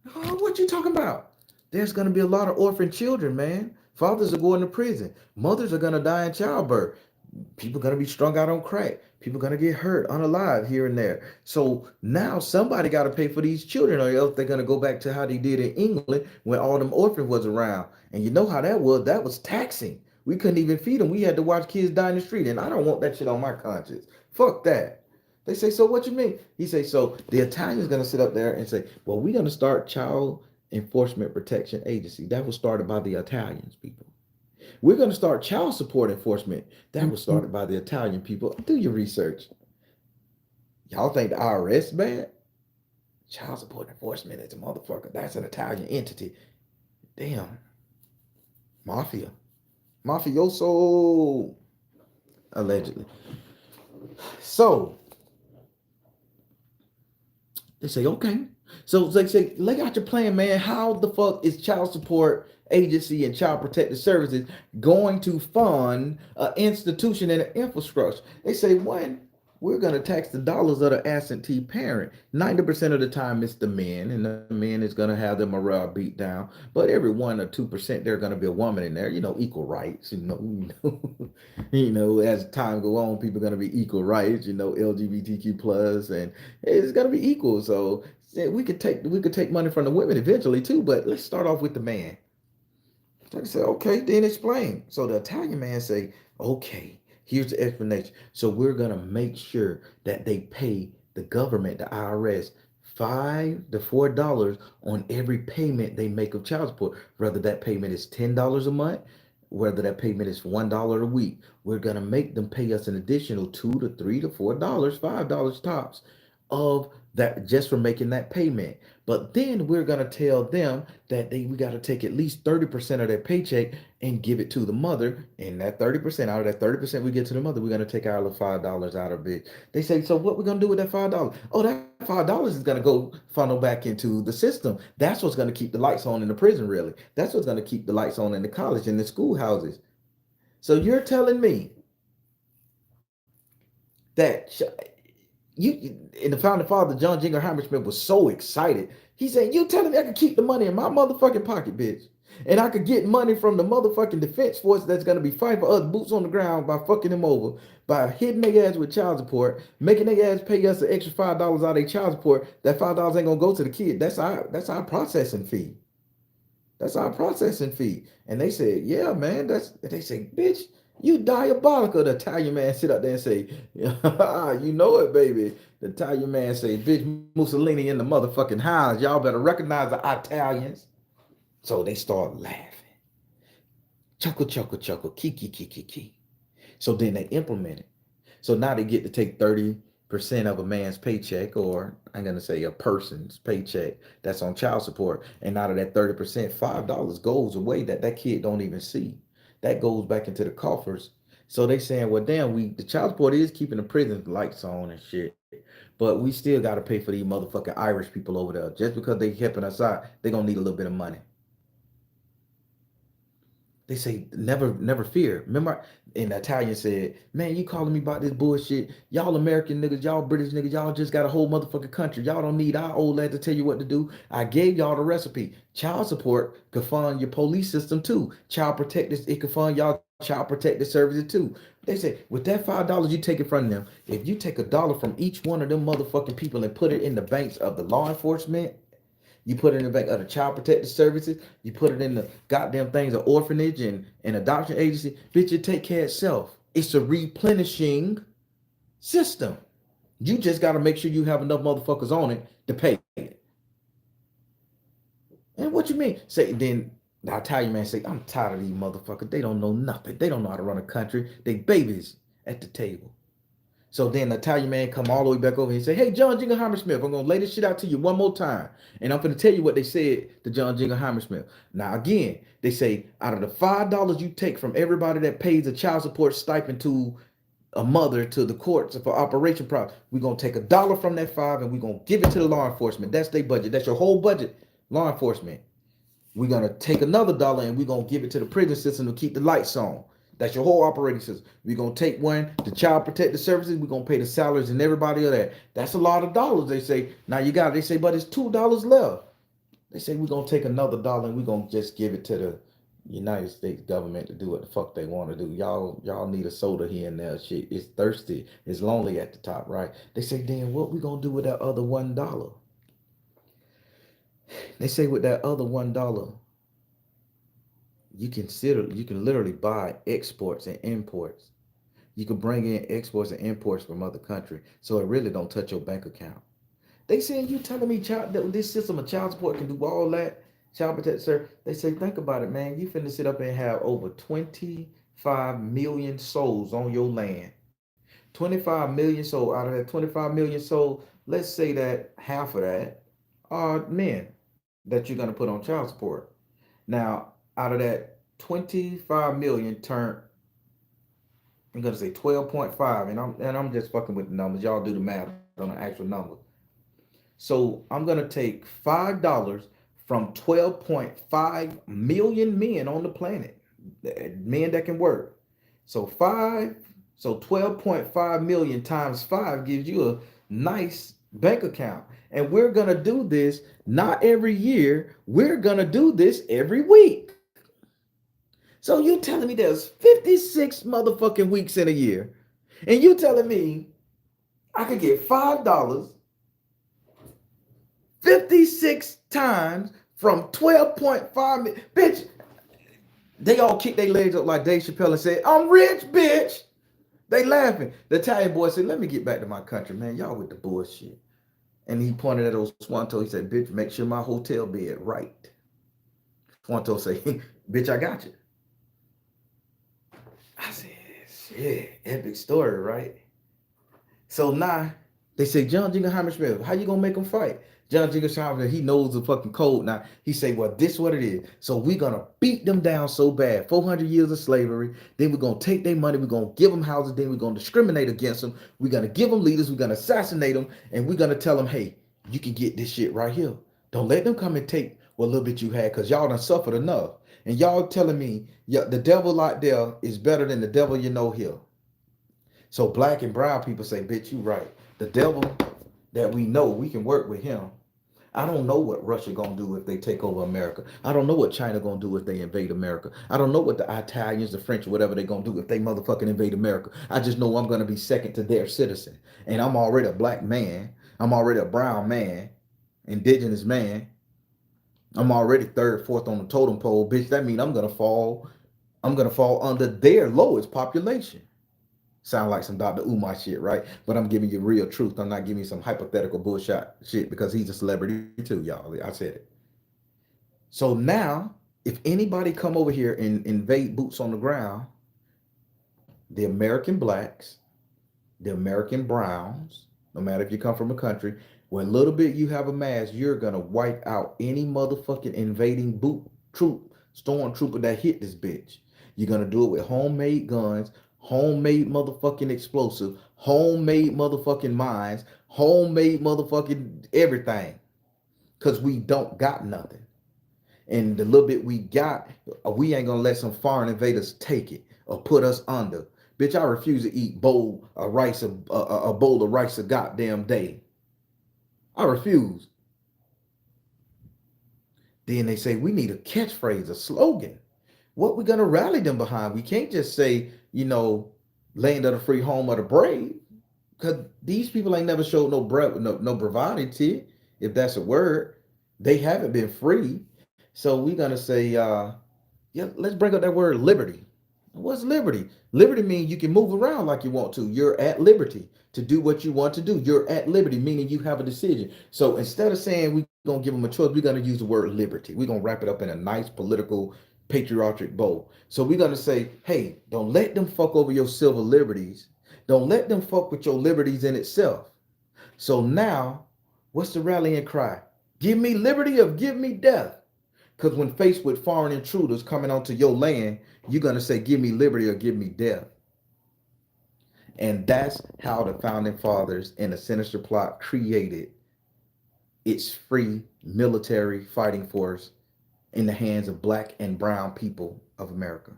what you talking about? There's gonna be a lot of orphan children, man. Fathers are going to prison. Mothers are gonna die in childbirth. People are gonna be strung out on crack. People are gonna get hurt, unalive here and there. So now somebody got to pay for these children, or else they're gonna go back to how they did in England when all them orphans was around. And you know how that was? That was taxing. We couldn't even feed them. We had to watch kids die in the street, and I don't want that shit on my conscience. Fuck that. They say, so what you mean? He say, so the Italian's gonna sit up there and say, well, we're gonna start Child Enforcement Protection Agency. That was started by the Italians, people. We're going to start child support enforcement. That was started by the Italian people. Do your research. Y'all think the IRS bad? Child support enforcement is a motherfucker. That's an Italian entity. Damn. Mafia. Mafioso. Allegedly. So they say, okay. So they say, lay out your plan, man. How the fuck is child support agency and child protective services going to fund an institution and an infrastructure? They say, one, we're going to tax the dollars of the absentee parent. 90% of the time it's the men, and the men is going to have their morale beat down. But every 1 or 2% there's going to be a woman in there. Equal rights. As time go on, people are going to be equal rights. LGBTQ plus, and it's going to be equal. So yeah, we could take money from the women eventually too. But let's start off with the man. So they say, okay, then explain. So the Italian man say, okay, here's the explanation. So we're gonna make sure that they pay the government, the IRS, $5 to $4 on every payment they make of child support. Whether that payment is $10 a month, whether that payment is $1 a week, we're gonna make them pay us an additional $2 to $3 to $4, $5 tops of that just for making that payment. But then we're gonna tell them that we got to take at least 30% of their paycheck and give it to the mother. And that 30%, out of that 30% we get to the mother, we're gonna take our little $5 out of it. They say, so what we're gonna do with that $5? Oh, that $5 is gonna go funnel back into the system. That's what's gonna keep the lights on in the prison, really. That's what's gonna keep the lights on in the college and the schoolhouses. So you're telling me that and the founding father John Jinger Hammersmith was so excited. He said, "You telling me I could keep the money in my motherfucking pocket, bitch, and I could get money from the motherfucking defense force that's gonna be fighting for us, boots on the ground, by fucking them over, by hitting their ass with child support, making their ass pay us an extra $5 out of their child support. That $5 ain't gonna go to the kid. That's our processing fee. That's our processing fee." And they said, yeah, man, they say, bitch, you diabolical. The Italian man sit up there and say, you know it, baby. The Italian man say, bitch, Mussolini in the motherfucking house. Y'all better recognize the Italians. So they start laughing. Chuckle, chuckle, chuckle, kiki, kiki, kiki. So then they implement it. So now they get to take 30% of a man's paycheck, or I'm going to say a person's paycheck that's on child support. And out of that 30%, $5 goes away that kid don't even see. That goes back into the coffers. So they saying, well, damn, the child support is keeping the prison lights on and shit. But we still got to pay for these motherfucking Irish people over there. Just because they helping us out, they going to need a little bit of money. They say never fear. Remember, and the Italian said, "Man, you calling me about this bullshit? Y'all American niggas, y'all British niggas, y'all just got a whole motherfucking country. Y'all don't need our old lad to tell you what to do. I gave y'all the recipe. Child support could fund your police system too. Child protectors, it could fund y'all child protective services too." They say with that $5 you take it from them, if you take $1 from each one of them motherfucking people and put it in the banks of the law enforcement, you put it in the bank of the child protective services. You put it in the goddamn things of orphanage and adoption agency. Bitch, it take care of itself. It's a replenishing system. You just got to make sure you have enough motherfuckers on it to pay it. And what you mean? Say then the Italian man say, I'm tired of these motherfuckers. They don't know nothing. They don't know how to run a country. They babies at the table. So then the Italian man come all the way back over here and say, hey, John Jingleheimer Smith, I'm going to lay this shit out to you one more time. And I'm going to tell you what they said to John Jingleheimer Smith. Now, again, they say out of the $5 you take from everybody that pays a child support stipend to a mother to the courts for operation problems, we're going to take $1 from that 5 and we're going to give it to the law enforcement. That's their budget. That's your whole budget, law enforcement. We're going to take another dollar and we're going to give it to the prison system to keep the lights on. That's your whole operating system. We're going to take one, the child protective services. We're going to pay the salaries and everybody of that. That's a lot of dollars, they say. Now you got it. They say, but it's $2 left. They say we're going to take another dollar and we're going to just give it to the United States government to do what the fuck they want to do. Y'all need a soda here and there. Shit, it's thirsty. It's lonely at the top, right? They say, then what we going to do with that other $1? They say with that other $1, you can literally buy exports and imports. You can bring in exports and imports from other countries, so it really don't touch your bank account. They saying you telling me that this system of child support can do all that, child protect, sir. They say think about it, man. You finna sit up and have over 25 million souls on your land. 25 million souls. Out of that 25 million souls, let's say that half of that are men that you're gonna put on child support. Now, out of that 25 million turn, I'm gonna say 12.5, and I'm just fucking with the numbers. Y'all do the math on the actual number. So I'm gonna take $5 from 12.5 million men on the planet, men that can work. So five, so 12.5 million times 5 gives you a nice bank account. And we're gonna do this not every year. We're gonna do this every week. So you telling me there's 56 motherfucking weeks in a year, and you telling me I could get $5 56 times from 12.5 million. Bitch, they all kicked their legs up like Dave Chappelle and said, I'm rich, bitch. They laughing. The Italian boy said, let me get back to my country, man. Y'all with the bullshit. And he pointed at old Swanto. He said, bitch, make sure my hotel bed right. Swanto said, bitch, I got you. I said, shit, epic story, right? So now they say, John Jingleheimer Smith, how you gonna make them fight? John Jingleheimer, he knows the fucking code now. He say, well, this what it is. So we gonna beat them down so bad. 400 years of slavery. Then we're gonna take their money. We're gonna give them houses. Then we're gonna discriminate against them. We're gonna give them leaders. We're gonna assassinate them. And we're gonna tell them, hey, you can get this shit right here. Don't let them come and take what little bit you had, because y'all done suffered enough. And y'all telling me, yeah, the devil out there is better than the devil you know here. So black and brown people say, bitch, you right. The devil that we know, we can work with him. I don't know what Russia gonna do if they take over America. I don't know what China gonna do if they invade America. I don't know what the Italians, the French, whatever they gonna do if they motherfucking invade America. I just know I'm gonna be second to their citizen. And I'm already a black man. I'm already a brown man, indigenous man. I'm already third, fourth on the totem pole, bitch. That means I'm gonna fall under their lowest population. Sound like some Dr. Umar shit, right? But I'm giving you real truth. I'm not giving you some hypothetical bullshit shit because he's a celebrity too, y'all. I said it. So now, if anybody come over here and invade boots on the ground, the American blacks, the American browns, no matter if you come from a country where a little bit you have a mask, you're gonna wipe out any motherfucking invading boot troop, stormtrooper that hit this bitch. You're gonna do it with homemade guns, homemade motherfucking explosive, homemade motherfucking mines, homemade motherfucking everything. Cause we don't got nothing. And the little bit we got, we ain't gonna let some foreign invaders take it or put us under. Bitch, I refuse to eat a bowl of rice a goddamn day. I refuse. Then they say we need a catchphrase, a slogan. What we gonna rally them behind? We can't just say, land of the free, home of the brave, because these people ain't never showed no bravado, if that's a word. They haven't been free. So we're gonna say, yeah, let's bring up that word liberty. What's liberty? Liberty means you can move around like you want to. You're at liberty to do what you want to do. You're at liberty, meaning you have a decision. So instead of saying we're gonna give them a choice, we're gonna use the word liberty. We're gonna wrap it up in a nice political, patriotic bow. So we're gonna say, hey, don't let them fuck over your civil liberties. Don't let them fuck with your liberties in itself. So now, what's the rallying cry? Give me liberty or give me death. Because when faced with foreign intruders coming onto your land, you're going to say, give me liberty or give me death. And that's how the founding fathers in a sinister plot created its free military fighting force in the hands of black and brown people of America.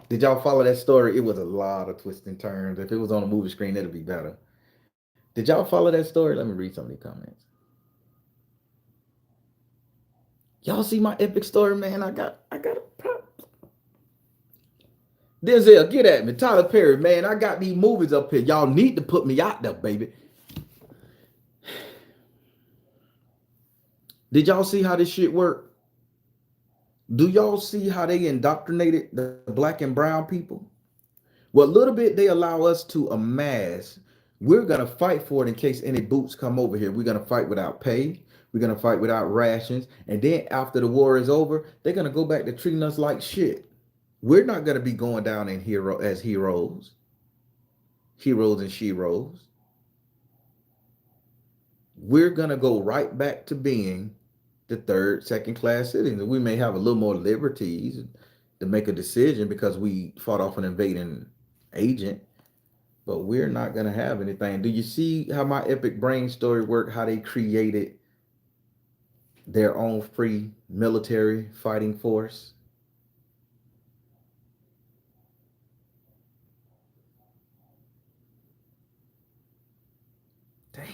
Did y'all follow that story? It was a lot of twists and turns. If it was on a movie screen, it'd be better. Did y'all follow that story? Let me read some of the comments. Y'all see my epic story, man? I got a Denzel, get at me. Tyler Perry, man, I got these movies up here. Y'all need to put me out there, baby. Did y'all see how this shit work? Do y'all see how they indoctrinated the black and brown people? What little bit they allow us to amass, we're gonna fight for it in case any boots come over here. We're gonna fight without pay. We're gonna fight without rations. And then after the war is over, they're gonna go back to treating us like shit. We're not gonna be going down in heroes and sheroes. We're gonna go right back to being the third, second class citizens. We may have a little more liberties to make a decision because we fought off an invading agent, but we're not gonna have anything. Do you see how my epic brain story worked? How they created their own free military fighting force? Damn.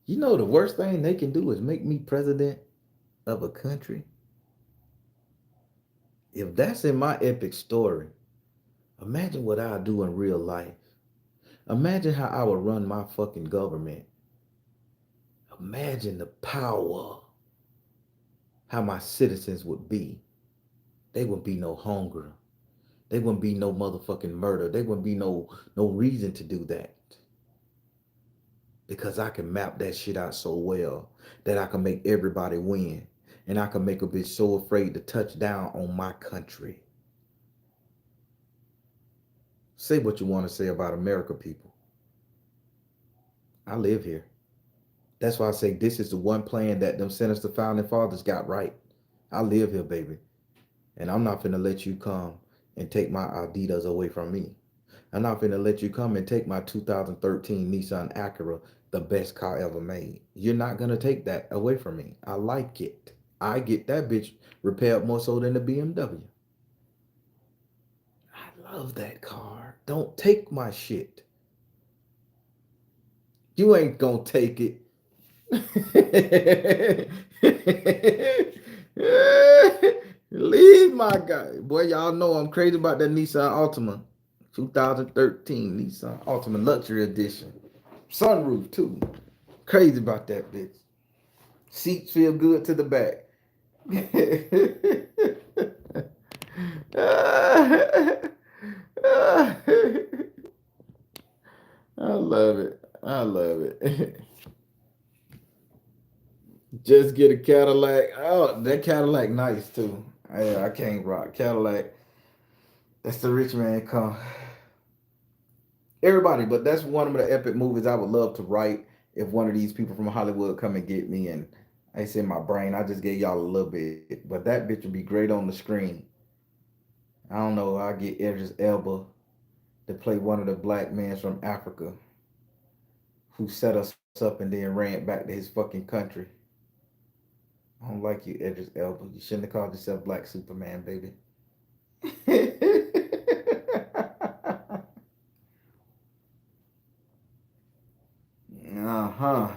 You know the worst thing they can do is make me president of a country. If that's in my epic story, imagine what I'll do in real life. Imagine how I would run my fucking government. Imagine the power, how my citizens would be. They wouldn't be no hunger. They wouldn't be no motherfucking murder. They wouldn't be no reason to do that. Because I can map that shit out so well that I can make everybody win. And I can make a bitch so afraid to touch down on my country. Say what you want to say about America, people. I live here. That's why I say this is the one plan that them sinister founding fathers got right. I live here, baby. And I'm not finna let you come and take my Adidas away from me. I'm not finna let you come and take my 2013 Nissan Acura, the best car ever made. You're not gonna take that away from me. I like it. I get that bitch repaired more so than the BMW. I love that car. Don't take my shit. You ain't gonna take it. Leave my guy. Boy, y'all know I'm crazy about that Nissan Altima. 2013 Nissan Altima Luxury Edition. Sunroof too. Crazy about that bitch. Seats feel good to the back. I love it. I love it. Just get a Cadillac. Oh, that Cadillac nice too. I can't rock Cadillac. That's the rich man come. Everybody, but that's one of the epic movies I would love to write if one of these people from Hollywood come and get me. And it's in my brain. I just gave y'all a little bit, but that bitch would be great on the screen. I don't know. I get Idris Elba to play one of the black men from Africa who set us up and then ran back to his fucking country. I don't like you, Idris Elba. You shouldn't have called yourself Black Superman, baby. Uh-huh.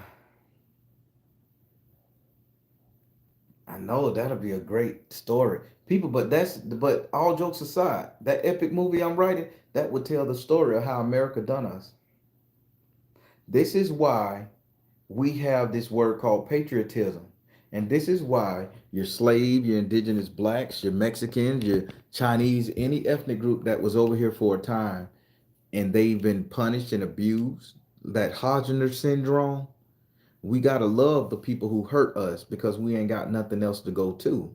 I know that'll be a great story. People, but all jokes aside, that epic movie I'm writing, that would tell the story of how America done us. This is why we have this word called patriotism. And this is why your slave, your indigenous blacks, your Mexicans, your Chinese, any ethnic group that was over here for a time and they've been punished and abused, that Hodginer syndrome, we got to love the people who hurt us because we ain't got nothing else to go to.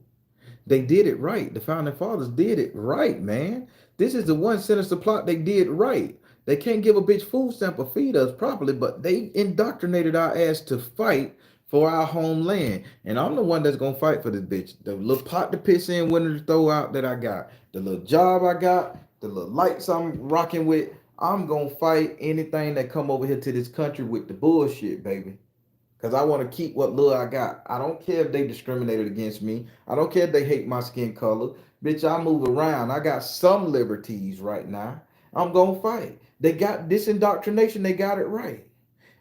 They did it right. The founding fathers did it right, man. This is the one sinister plot they did right. They can't give a bitch food stamp or feed us properly, but they indoctrinated our ass to fight for our homeland. And I'm the one that's gonna fight for this bitch. The little pot to piss in, winter to throw out that I got, the little job I got, the little lights I'm rocking with. I'm gonna fight anything that come over here to this country with the bullshit, baby. Because I want to keep what little I got. I don't care if they discriminated against me. I don't care if they hate my skin color. Bitch, I move around. I got some liberties right now. I'm going to fight. They got this indoctrination. They got it right.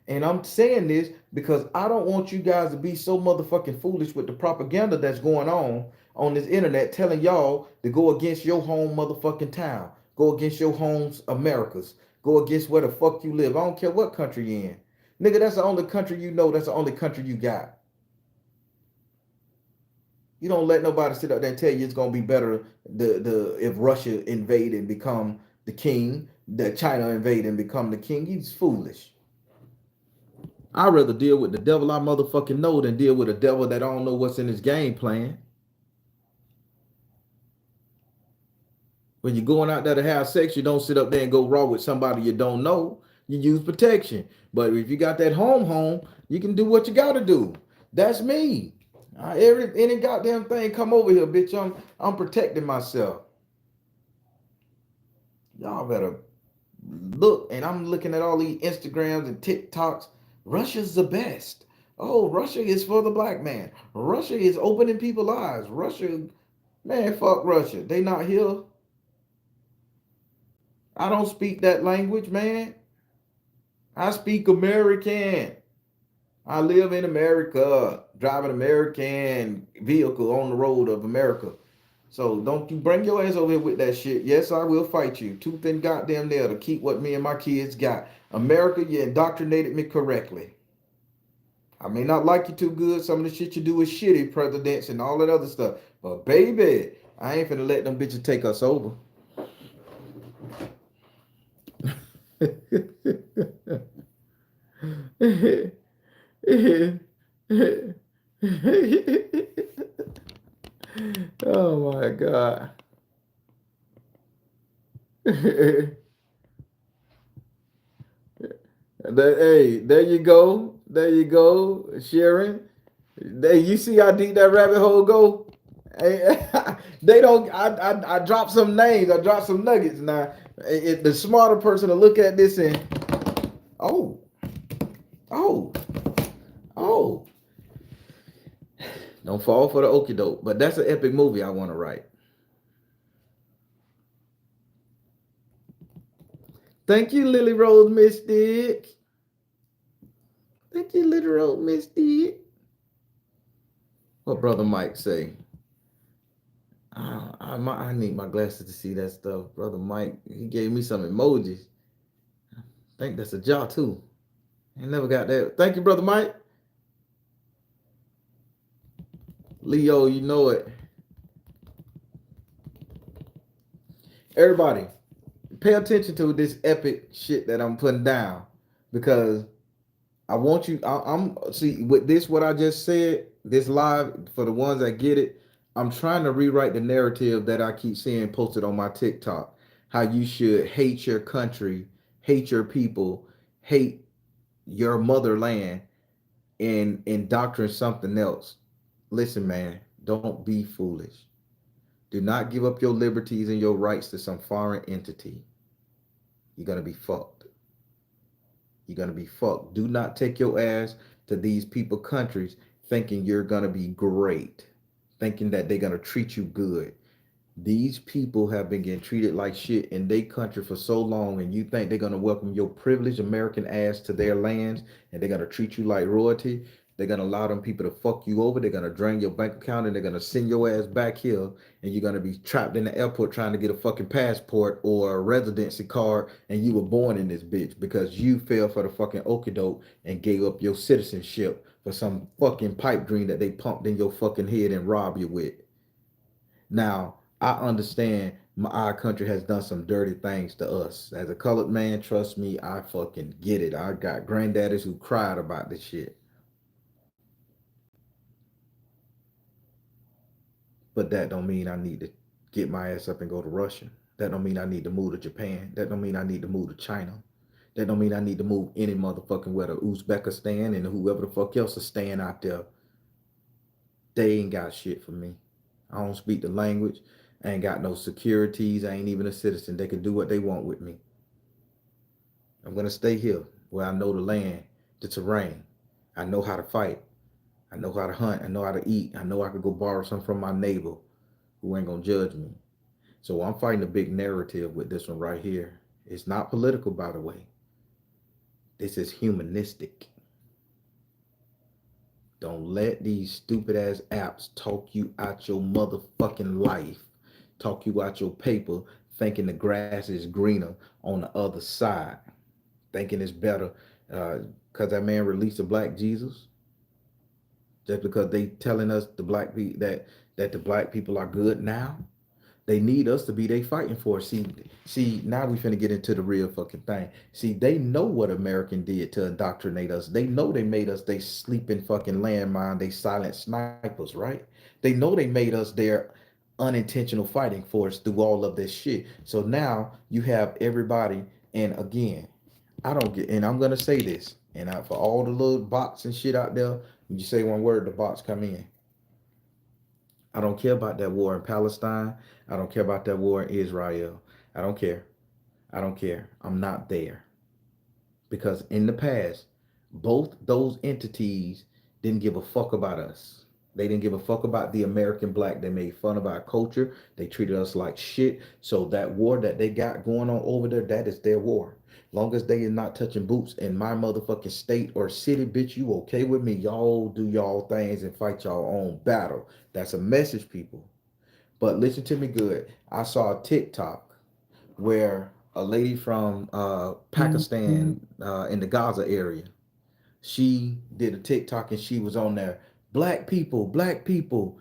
And I'm saying this because I don't want you guys to be so motherfucking foolish with the propaganda that's going on this internet telling y'all to go against your home motherfucking town. Go against your home's Americas. Go against where the fuck you live. I don't care what country you in. Nigga, that's the only country you know. That's the only country you got. You don't let nobody sit up there and tell you it's gonna be better the if Russia invade and become the king, that China invade and become the king. He's foolish. I'd rather deal with the devil I motherfucking know than deal with a devil that I don't know what's in his game plan. When you're going out there to have sex, you don't sit up there and go raw with somebody you don't know. You use protection. But if you got that home, you can do what you gotta do. That's me. Every any goddamn thing come over here, bitch. I'm protecting myself. Y'all better look. And I'm looking at all these Instagrams and TikToks. Russia's the best. Oh, Russia is for the black man. Russia is opening people's eyes. Russia, man, fuck Russia. They not here. I don't speak that language, man. I speak American. I live in America, drive an American vehicle on the road of America. So don't you bring your ass over here with that shit. Yes, I will fight you tooth and goddamn nail to keep what me and my kids got. America, you indoctrinated me correctly. I may not like you too good. Some of the shit you do is shitty, presidents and all that other stuff. But baby, I ain't finna let them bitches take us over. Oh my God. Hey, there you go. There you go, Sharon. They, you see how deep that rabbit hole go? Hey, they don't. I dropped some names. I dropped some nuggets. Now, the smarter person to look at this and oh, oh, oh, don't fall for the okie doke. But that's an epic movie I want to write. Thank you, Lily Rose Mystic. Thank you, Lily Rose Mystic. What brother Mike say? I need my glasses to see that stuff. Brother Mike, he gave me some emojis. I think that's a jaw too. I never got that. Thank you, Brother Mike. Leo, you know it. Everybody, pay attention to this epic shit that I'm putting down because I want you. I'm see with this what I just said. This live for the ones that get it. I'm trying to rewrite the narrative that I keep seeing posted on my TikTok. How you should hate your country, hate your people, hate your motherland, and indoctrinate something else. Listen, man, don't be foolish. Do not give up your liberties and your rights to some foreign entity. You're gonna be fucked. You're gonna be fucked. Do not take your ass to these people countries thinking you're gonna be great, thinking that they're gonna treat you good. These people have been getting treated like shit in their country for so long, and you think they're gonna welcome your privileged American ass to their lands and they're gonna treat you like royalty? They're gonna allow them people to fuck you over. They're gonna drain your bank account and they're gonna send your ass back here, and you're gonna be trapped in the airport trying to get a fucking passport or a residency card, and you were born in this bitch because you fell for the fucking okie doke and gave up your citizenship for some fucking pipe dream that they pumped in your fucking head and robbed you with. Now, I understand our country has done some dirty things to us. As a colored man, trust me, I fucking get it. I got granddaddies who cried about this shit. But that don't mean I need to get my ass up and go to Russia. That don't mean I need to move to Japan. That don't mean I need to move to China. That don't mean I need to move any motherfucking where to Uzbekistan and whoever the fuck else is staying out there. They ain't got shit for me. I don't speak the language. I ain't got no securities. I ain't even a citizen. They can do what they want with me. I'm gonna stay here where I know the land, the terrain. I know how to fight. I know how to hunt. I know how to eat. I know I could go borrow something from my neighbor who ain't gonna judge me. So I'm fighting a big narrative with this one right here. It's not political, by the way. This is humanistic. Don't let these stupid ass apps talk you out your motherfucking life, talk you out your paper, thinking the grass is greener on the other side, thinking it's better because that man released a black Jesus, just because they telling us the black people that the black people are good now. They need us to be they fighting for. See, now we finna get into the real fucking thing. See, they know what American did to indoctrinate us. They know they made us they sleeping fucking landmine, they silent snipers, right? They know they made us their unintentional fighting force through all of this shit. So now you have everybody, and again, I don't get, and I'm gonna say this, and for all the little bots and shit out there, when you say one word, the bots come in. I don't care about that war in Palestine. I don't care about that war in Israel. I don't care. I don't care. I'm not there. Because in the past, both those entities didn't give a fuck about us. They didn't give a fuck about the American black. They made fun of our culture. They treated us like shit. So that war that they got going on over there, that is their war. Long as they are not touching boots in my motherfucking state or city, bitch, you okay with me? Y'all do y'all things and fight y'all own battle. That's a message, people. But listen to me good. I saw a TikTok where a lady from Pakistan in the Gaza area, she did a TikTok and she was on there. Black people,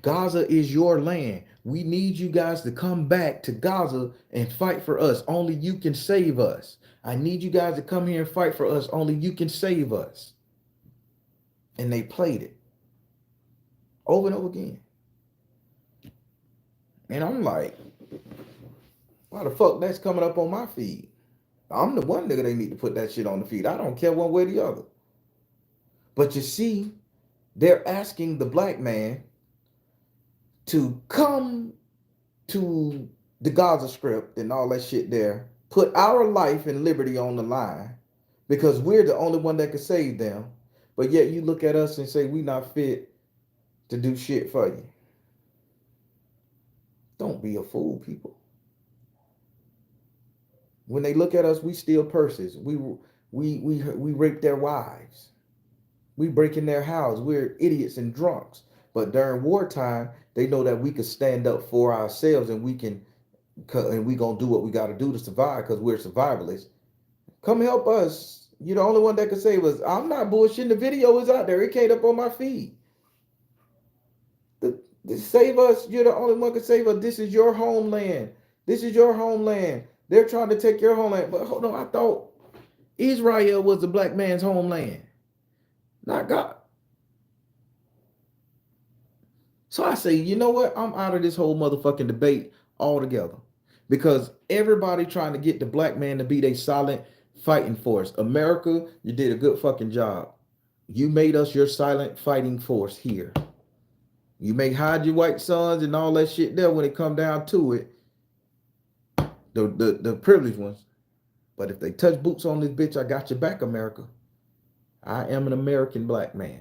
Gaza is your land. We need you guys to come back to Gaza and fight for us. Only you can save us. I need you guys to come here and fight for us. Only you can save us. And they played it over and over again. And I'm like, why the fuck that's coming up on my feed? I'm the one nigga they need to put that shit on the feed. I don't care one way or the other. But you see, they're asking the black man to come to the Gaza Strip and all that shit there, put our life and liberty on the line because we're the only one that can save them. But yet you look at us and say we not fit to do shit for you. Don't be a fool, people. When they look at us, we steal purses. We rape their wives. We break in their house. We're idiots and drunks. But during wartime, they know that we can stand up for ourselves and we gonna do what we got to do to survive because we're survivalists. Come help us. You're the only one that can save us. I'm not bullshitting. The video is out there. It came up on my feed. Save us. You're the only one can save us. This is your homeland. This is your homeland. They're trying to take your homeland. But hold on, I thought Israel was the black man's homeland, not God. So I say, you know what? I'm out of this whole motherfucking debate altogether. Because everybody trying to get the black man to be their silent fighting force. America, you did a good fucking job. You made us your silent fighting force here. You may hide your white sons and all that shit there when it come down to it. The privileged ones. But if they touch boots on this bitch, I got your back, America. I am an American black man.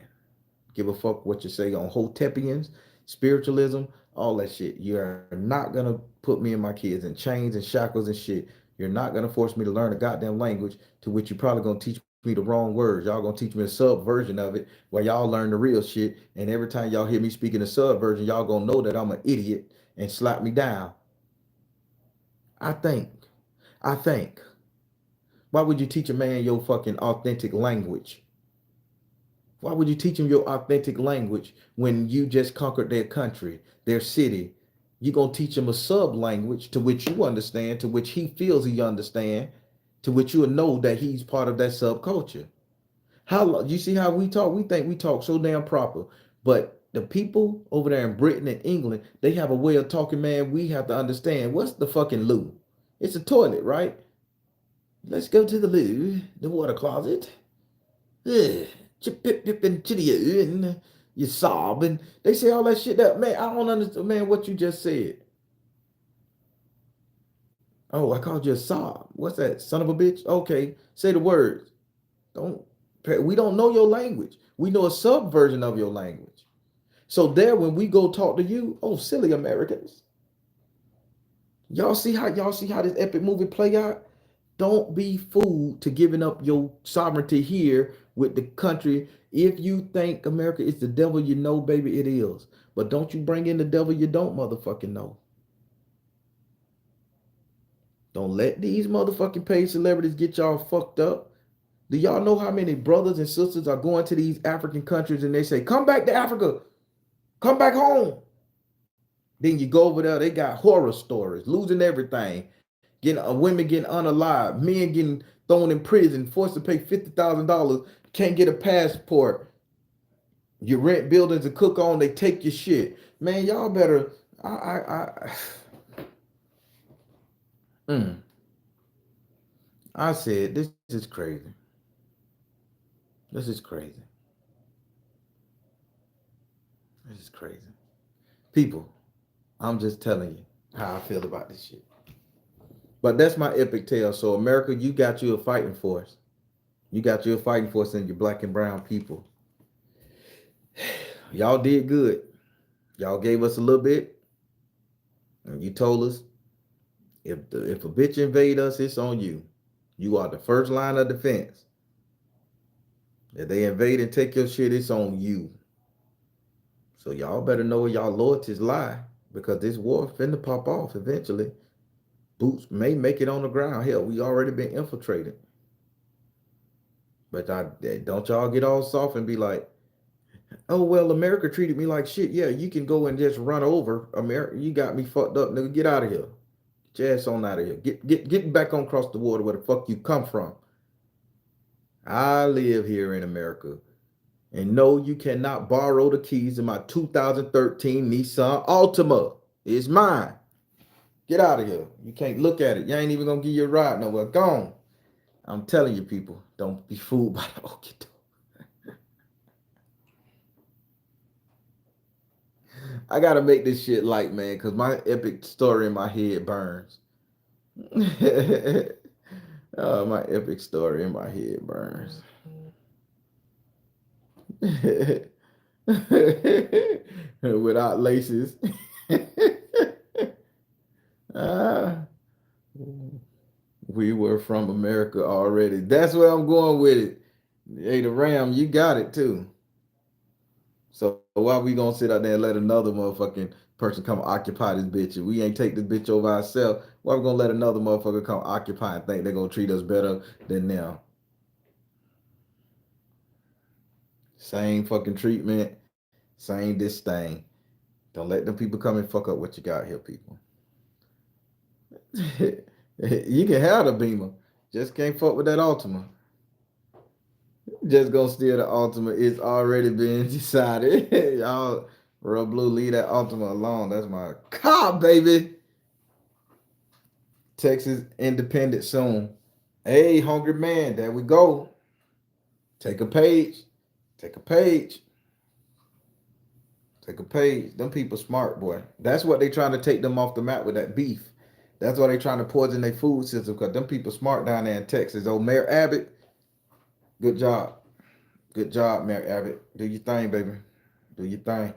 Give a fuck what you say on Hotepians, spiritualism, all that shit. You are not gonna put me and my kids in chains and shackles and shit. You're not gonna force me to learn a goddamn language to which you're probably gonna teach me the wrong words. Y'all gonna teach me a sub version of it while y'all learn the real shit. And every time y'all hear me speaking the sub version, y'all gonna know that I'm an idiot and slap me down. I think. I think. Why would you teach a man your fucking authentic language? Why would you teach them your authentic language when you just conquered their country, their city? You're going to teach them a sub language to which you understand, to which he feels he understand, to which you'll know that he's part of that subculture. How you see how we talk? We think we talk so damn proper, but the people over there in Britain and England, they have a way of talking, man. We have to understand what's the fucking loo. It's a toilet, right? Let's go to the loo, the water closet. Ugh, chip pip pip and chitty and you sob and they say all that shit that man. I don't understand, man. What you just said. Oh, I called you a sob. What's that, son of a bitch? Okay, say the words. Don't. We don't know your language. We know a subversion of your language. So there, when we go talk to you, oh, silly Americans. Y'all see how this epic movie play out? Don't be fooled to giving up your sovereignty here with the country. If you think America is the devil you know, baby, it is. But don't you bring in the devil you don't motherfucking know. Don't let these motherfucking paid celebrities get y'all fucked up. Do y'all know how many brothers and sisters are going to these African countries and they say, come back to Africa, come back home? Then you go over there, they got horror stories, losing everything, getting women getting unalived, men getting thrown in prison, forced to pay $50,000, can't get a passport. You rent buildings to cook on, they take your shit. Man, y'all better. Mm. I said this is crazy. This is crazy. This is crazy. People, I'm just telling you how I feel about this shit. But that's my epic tale. So America, you got you a fighting force. You got you a fighting force in your black and brown people. Y'all did good. Y'all gave us a little bit. And you told us if a bitch invade us, it's on you. You are the first line of defense. If they invade and take your shit, it's on you. So y'all better know where y'all loyalties lie because this war finna pop off eventually. Boots may make it on the ground. Hell, we already been infiltrated. But don't y'all get all soft and be like, oh, well, America treated me like shit. Yeah, you can go and just run over America. You got me fucked up, nigga. Get out of here. Get your ass on out of here. Get back on across the water where the fuck you come from. I live here in America. And no, you cannot borrow the keys to my 2013 Nissan Altima. It's mine. Get out of here. You can't look at it. You ain't even gonna give you a ride nowhere. Gone. I'm telling you, people, don't be fooled by the okie doke. I gotta make this shit light, man, because my epic story in my head burns. My epic story in my head burns. Without laces. We were from America already. That's where I'm going with it. Hey, the Ram, you got it too. So why we gonna sit out there and let another motherfucking person come occupy this bitch? If we ain't take this bitch over ourselves, why we gonna let another motherfucker come occupy and think they're gonna treat us better than them? Same fucking treatment, same this thing. Don't let them people come and fuck up what you got here, people. You can have the Beamer, just can't fuck with that Altima. Just gonna steal the Altima. It's already been decided. Y'all, Real Blue, leave that Altima alone. That's my car, baby. Texas independent soon. Hey, hungry man, there we go. Take a page. Take a page. Take a page. Them people smart, boy. That's what they trying to take them off the map with that beef. That's why they trying to poison their food system because them people smart down there in Texas. Old Mayor Abbott, good job. Good job, Mary Abbott. Do your thing, baby. Do your thing.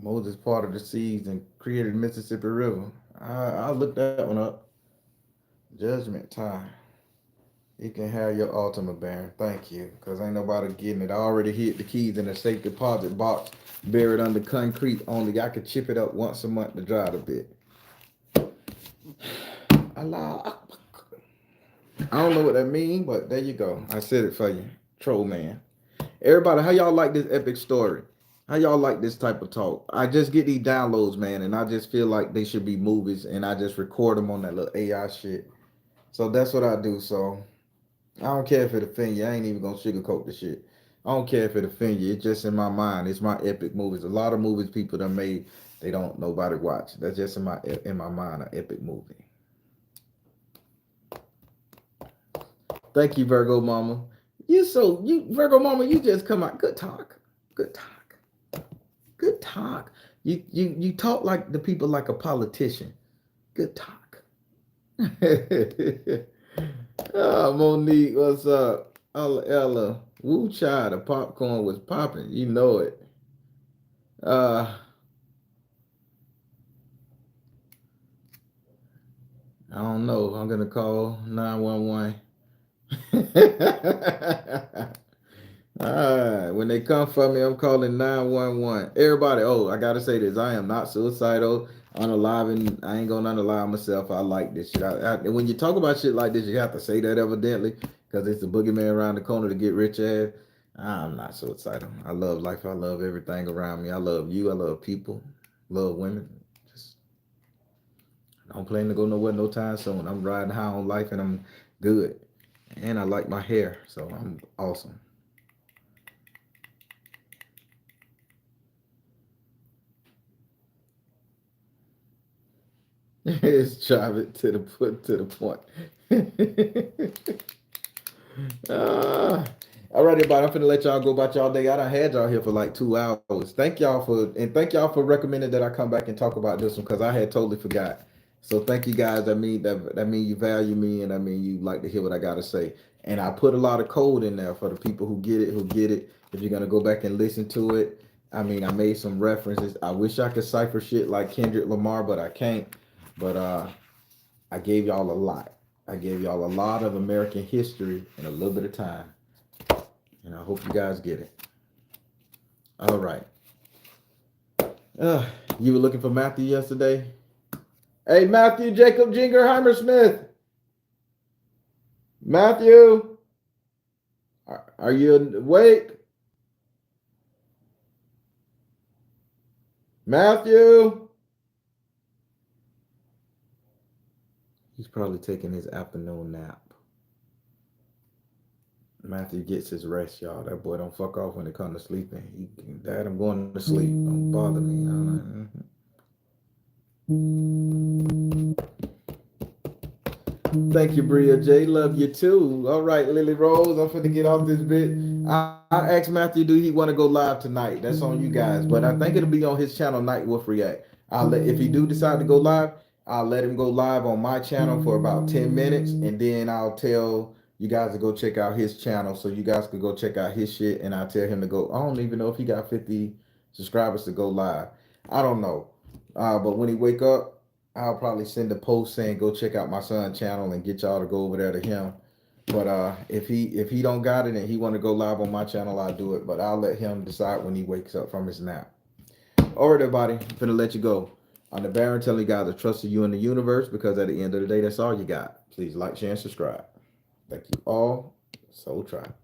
Moses parted the seas and created the Mississippi River. I'll look that one up. Judgment time. You can have your ultimate, Baron. Thank you. Because ain't nobody getting it. I already hid the keys in a safe deposit box buried under concrete. Only I could chip it up once a month to dry it a bit. Allah. I don't know what that means, but there you go. I said it for you. Troll man. Everybody, how y'all like this epic story? How y'all like this type of talk? I just get these downloads, man, and I just feel like they should be movies, and I just record them on that little AI shit. So that's what I do. So I don't care if it offend you. I ain't even gonna sugarcoat the shit. I don't care if it offend you. It's just in my mind. It's my epic movies. A lot of movies people done made, they don't nobody watch. That's just in my mind, an epic movie. Thank you, Virgo Mama. You Virgo Mama, you just come out. Good talk. Good talk. Good talk. You talk like the people like a politician. Good talk. Oh, Monique, what's up? Ella, woo child, the popcorn was popping. You know it. Uh, I don't know. I'm gonna call 911. All right, when they come for me, I'm calling 911. Everybody, oh, I gotta say this: I am not suicidal, unaliving. I ain't gonna unalive myself. I like this shit. When you talk about shit like this, you have to say that evidently, because it's the boogeyman around the corner to get rich ass. I'm not suicidal. I love life. I love everything around me. I love you. I love people. Love women. Just I don't plan to go nowhere no time soon. I'm riding high on life and I'm good. And I like my hair, so I'm awesome. It's drive it to the point. All right, everybody. I'm finna let y'all go about y'all day. I done had y'all here for like 2 hours. Thank y'all for recommending that I come back and talk about this one because I had totally forgot. So thank you guys. That mean you value me and I mean you like to hear what I gotta say. And I put a lot of code in there for the people who get it. If you're gonna go back and listen to it, I mean I made some references. I wish I could cipher shit like Kendrick Lamar, but I can't. But I gave y'all a lot. I gave y'all a lot of American history in a little bit of time. And I hope you guys get it. All right. You were looking for Matthew yesterday? Hey, Matthew Jacob Jingerheimer Smith. Matthew, are you awake? Matthew? He's probably taking his afternoon nap. Matthew gets his rest, y'all. That boy don't fuck off when it comes to sleeping. Dad, I'm going to sleep. Don't bother me. Thank you, Bria J. Love you too. All right, Lily Rose. I'm finna get off this bit. I asked Matthew, do he want to go live tonight? That's on you guys. But I think it'll be on his channel, Night Wolf React. If he do decide to go live, I'll let him go live on my channel for about 10 minutes, and then I'll tell you guys to go check out his channel so you guys could go check out his shit, and I'll tell him to go. I don't even know if he got 50 subscribers to go live. I don't know. But when he wake up, I'll probably send a post saying go check out my son's channel and get y'all to go over there to him. But if he don't got it and he want to go live on my channel, I'll do it. But I'll let him decide when he wakes up from his nap. All right, everybody, I'm finna let you go. I'm the Baron telling you guys to trust you in the universe because at the end of the day, that's all you got. Please like, share, and subscribe. Thank you all. Soul Tribe.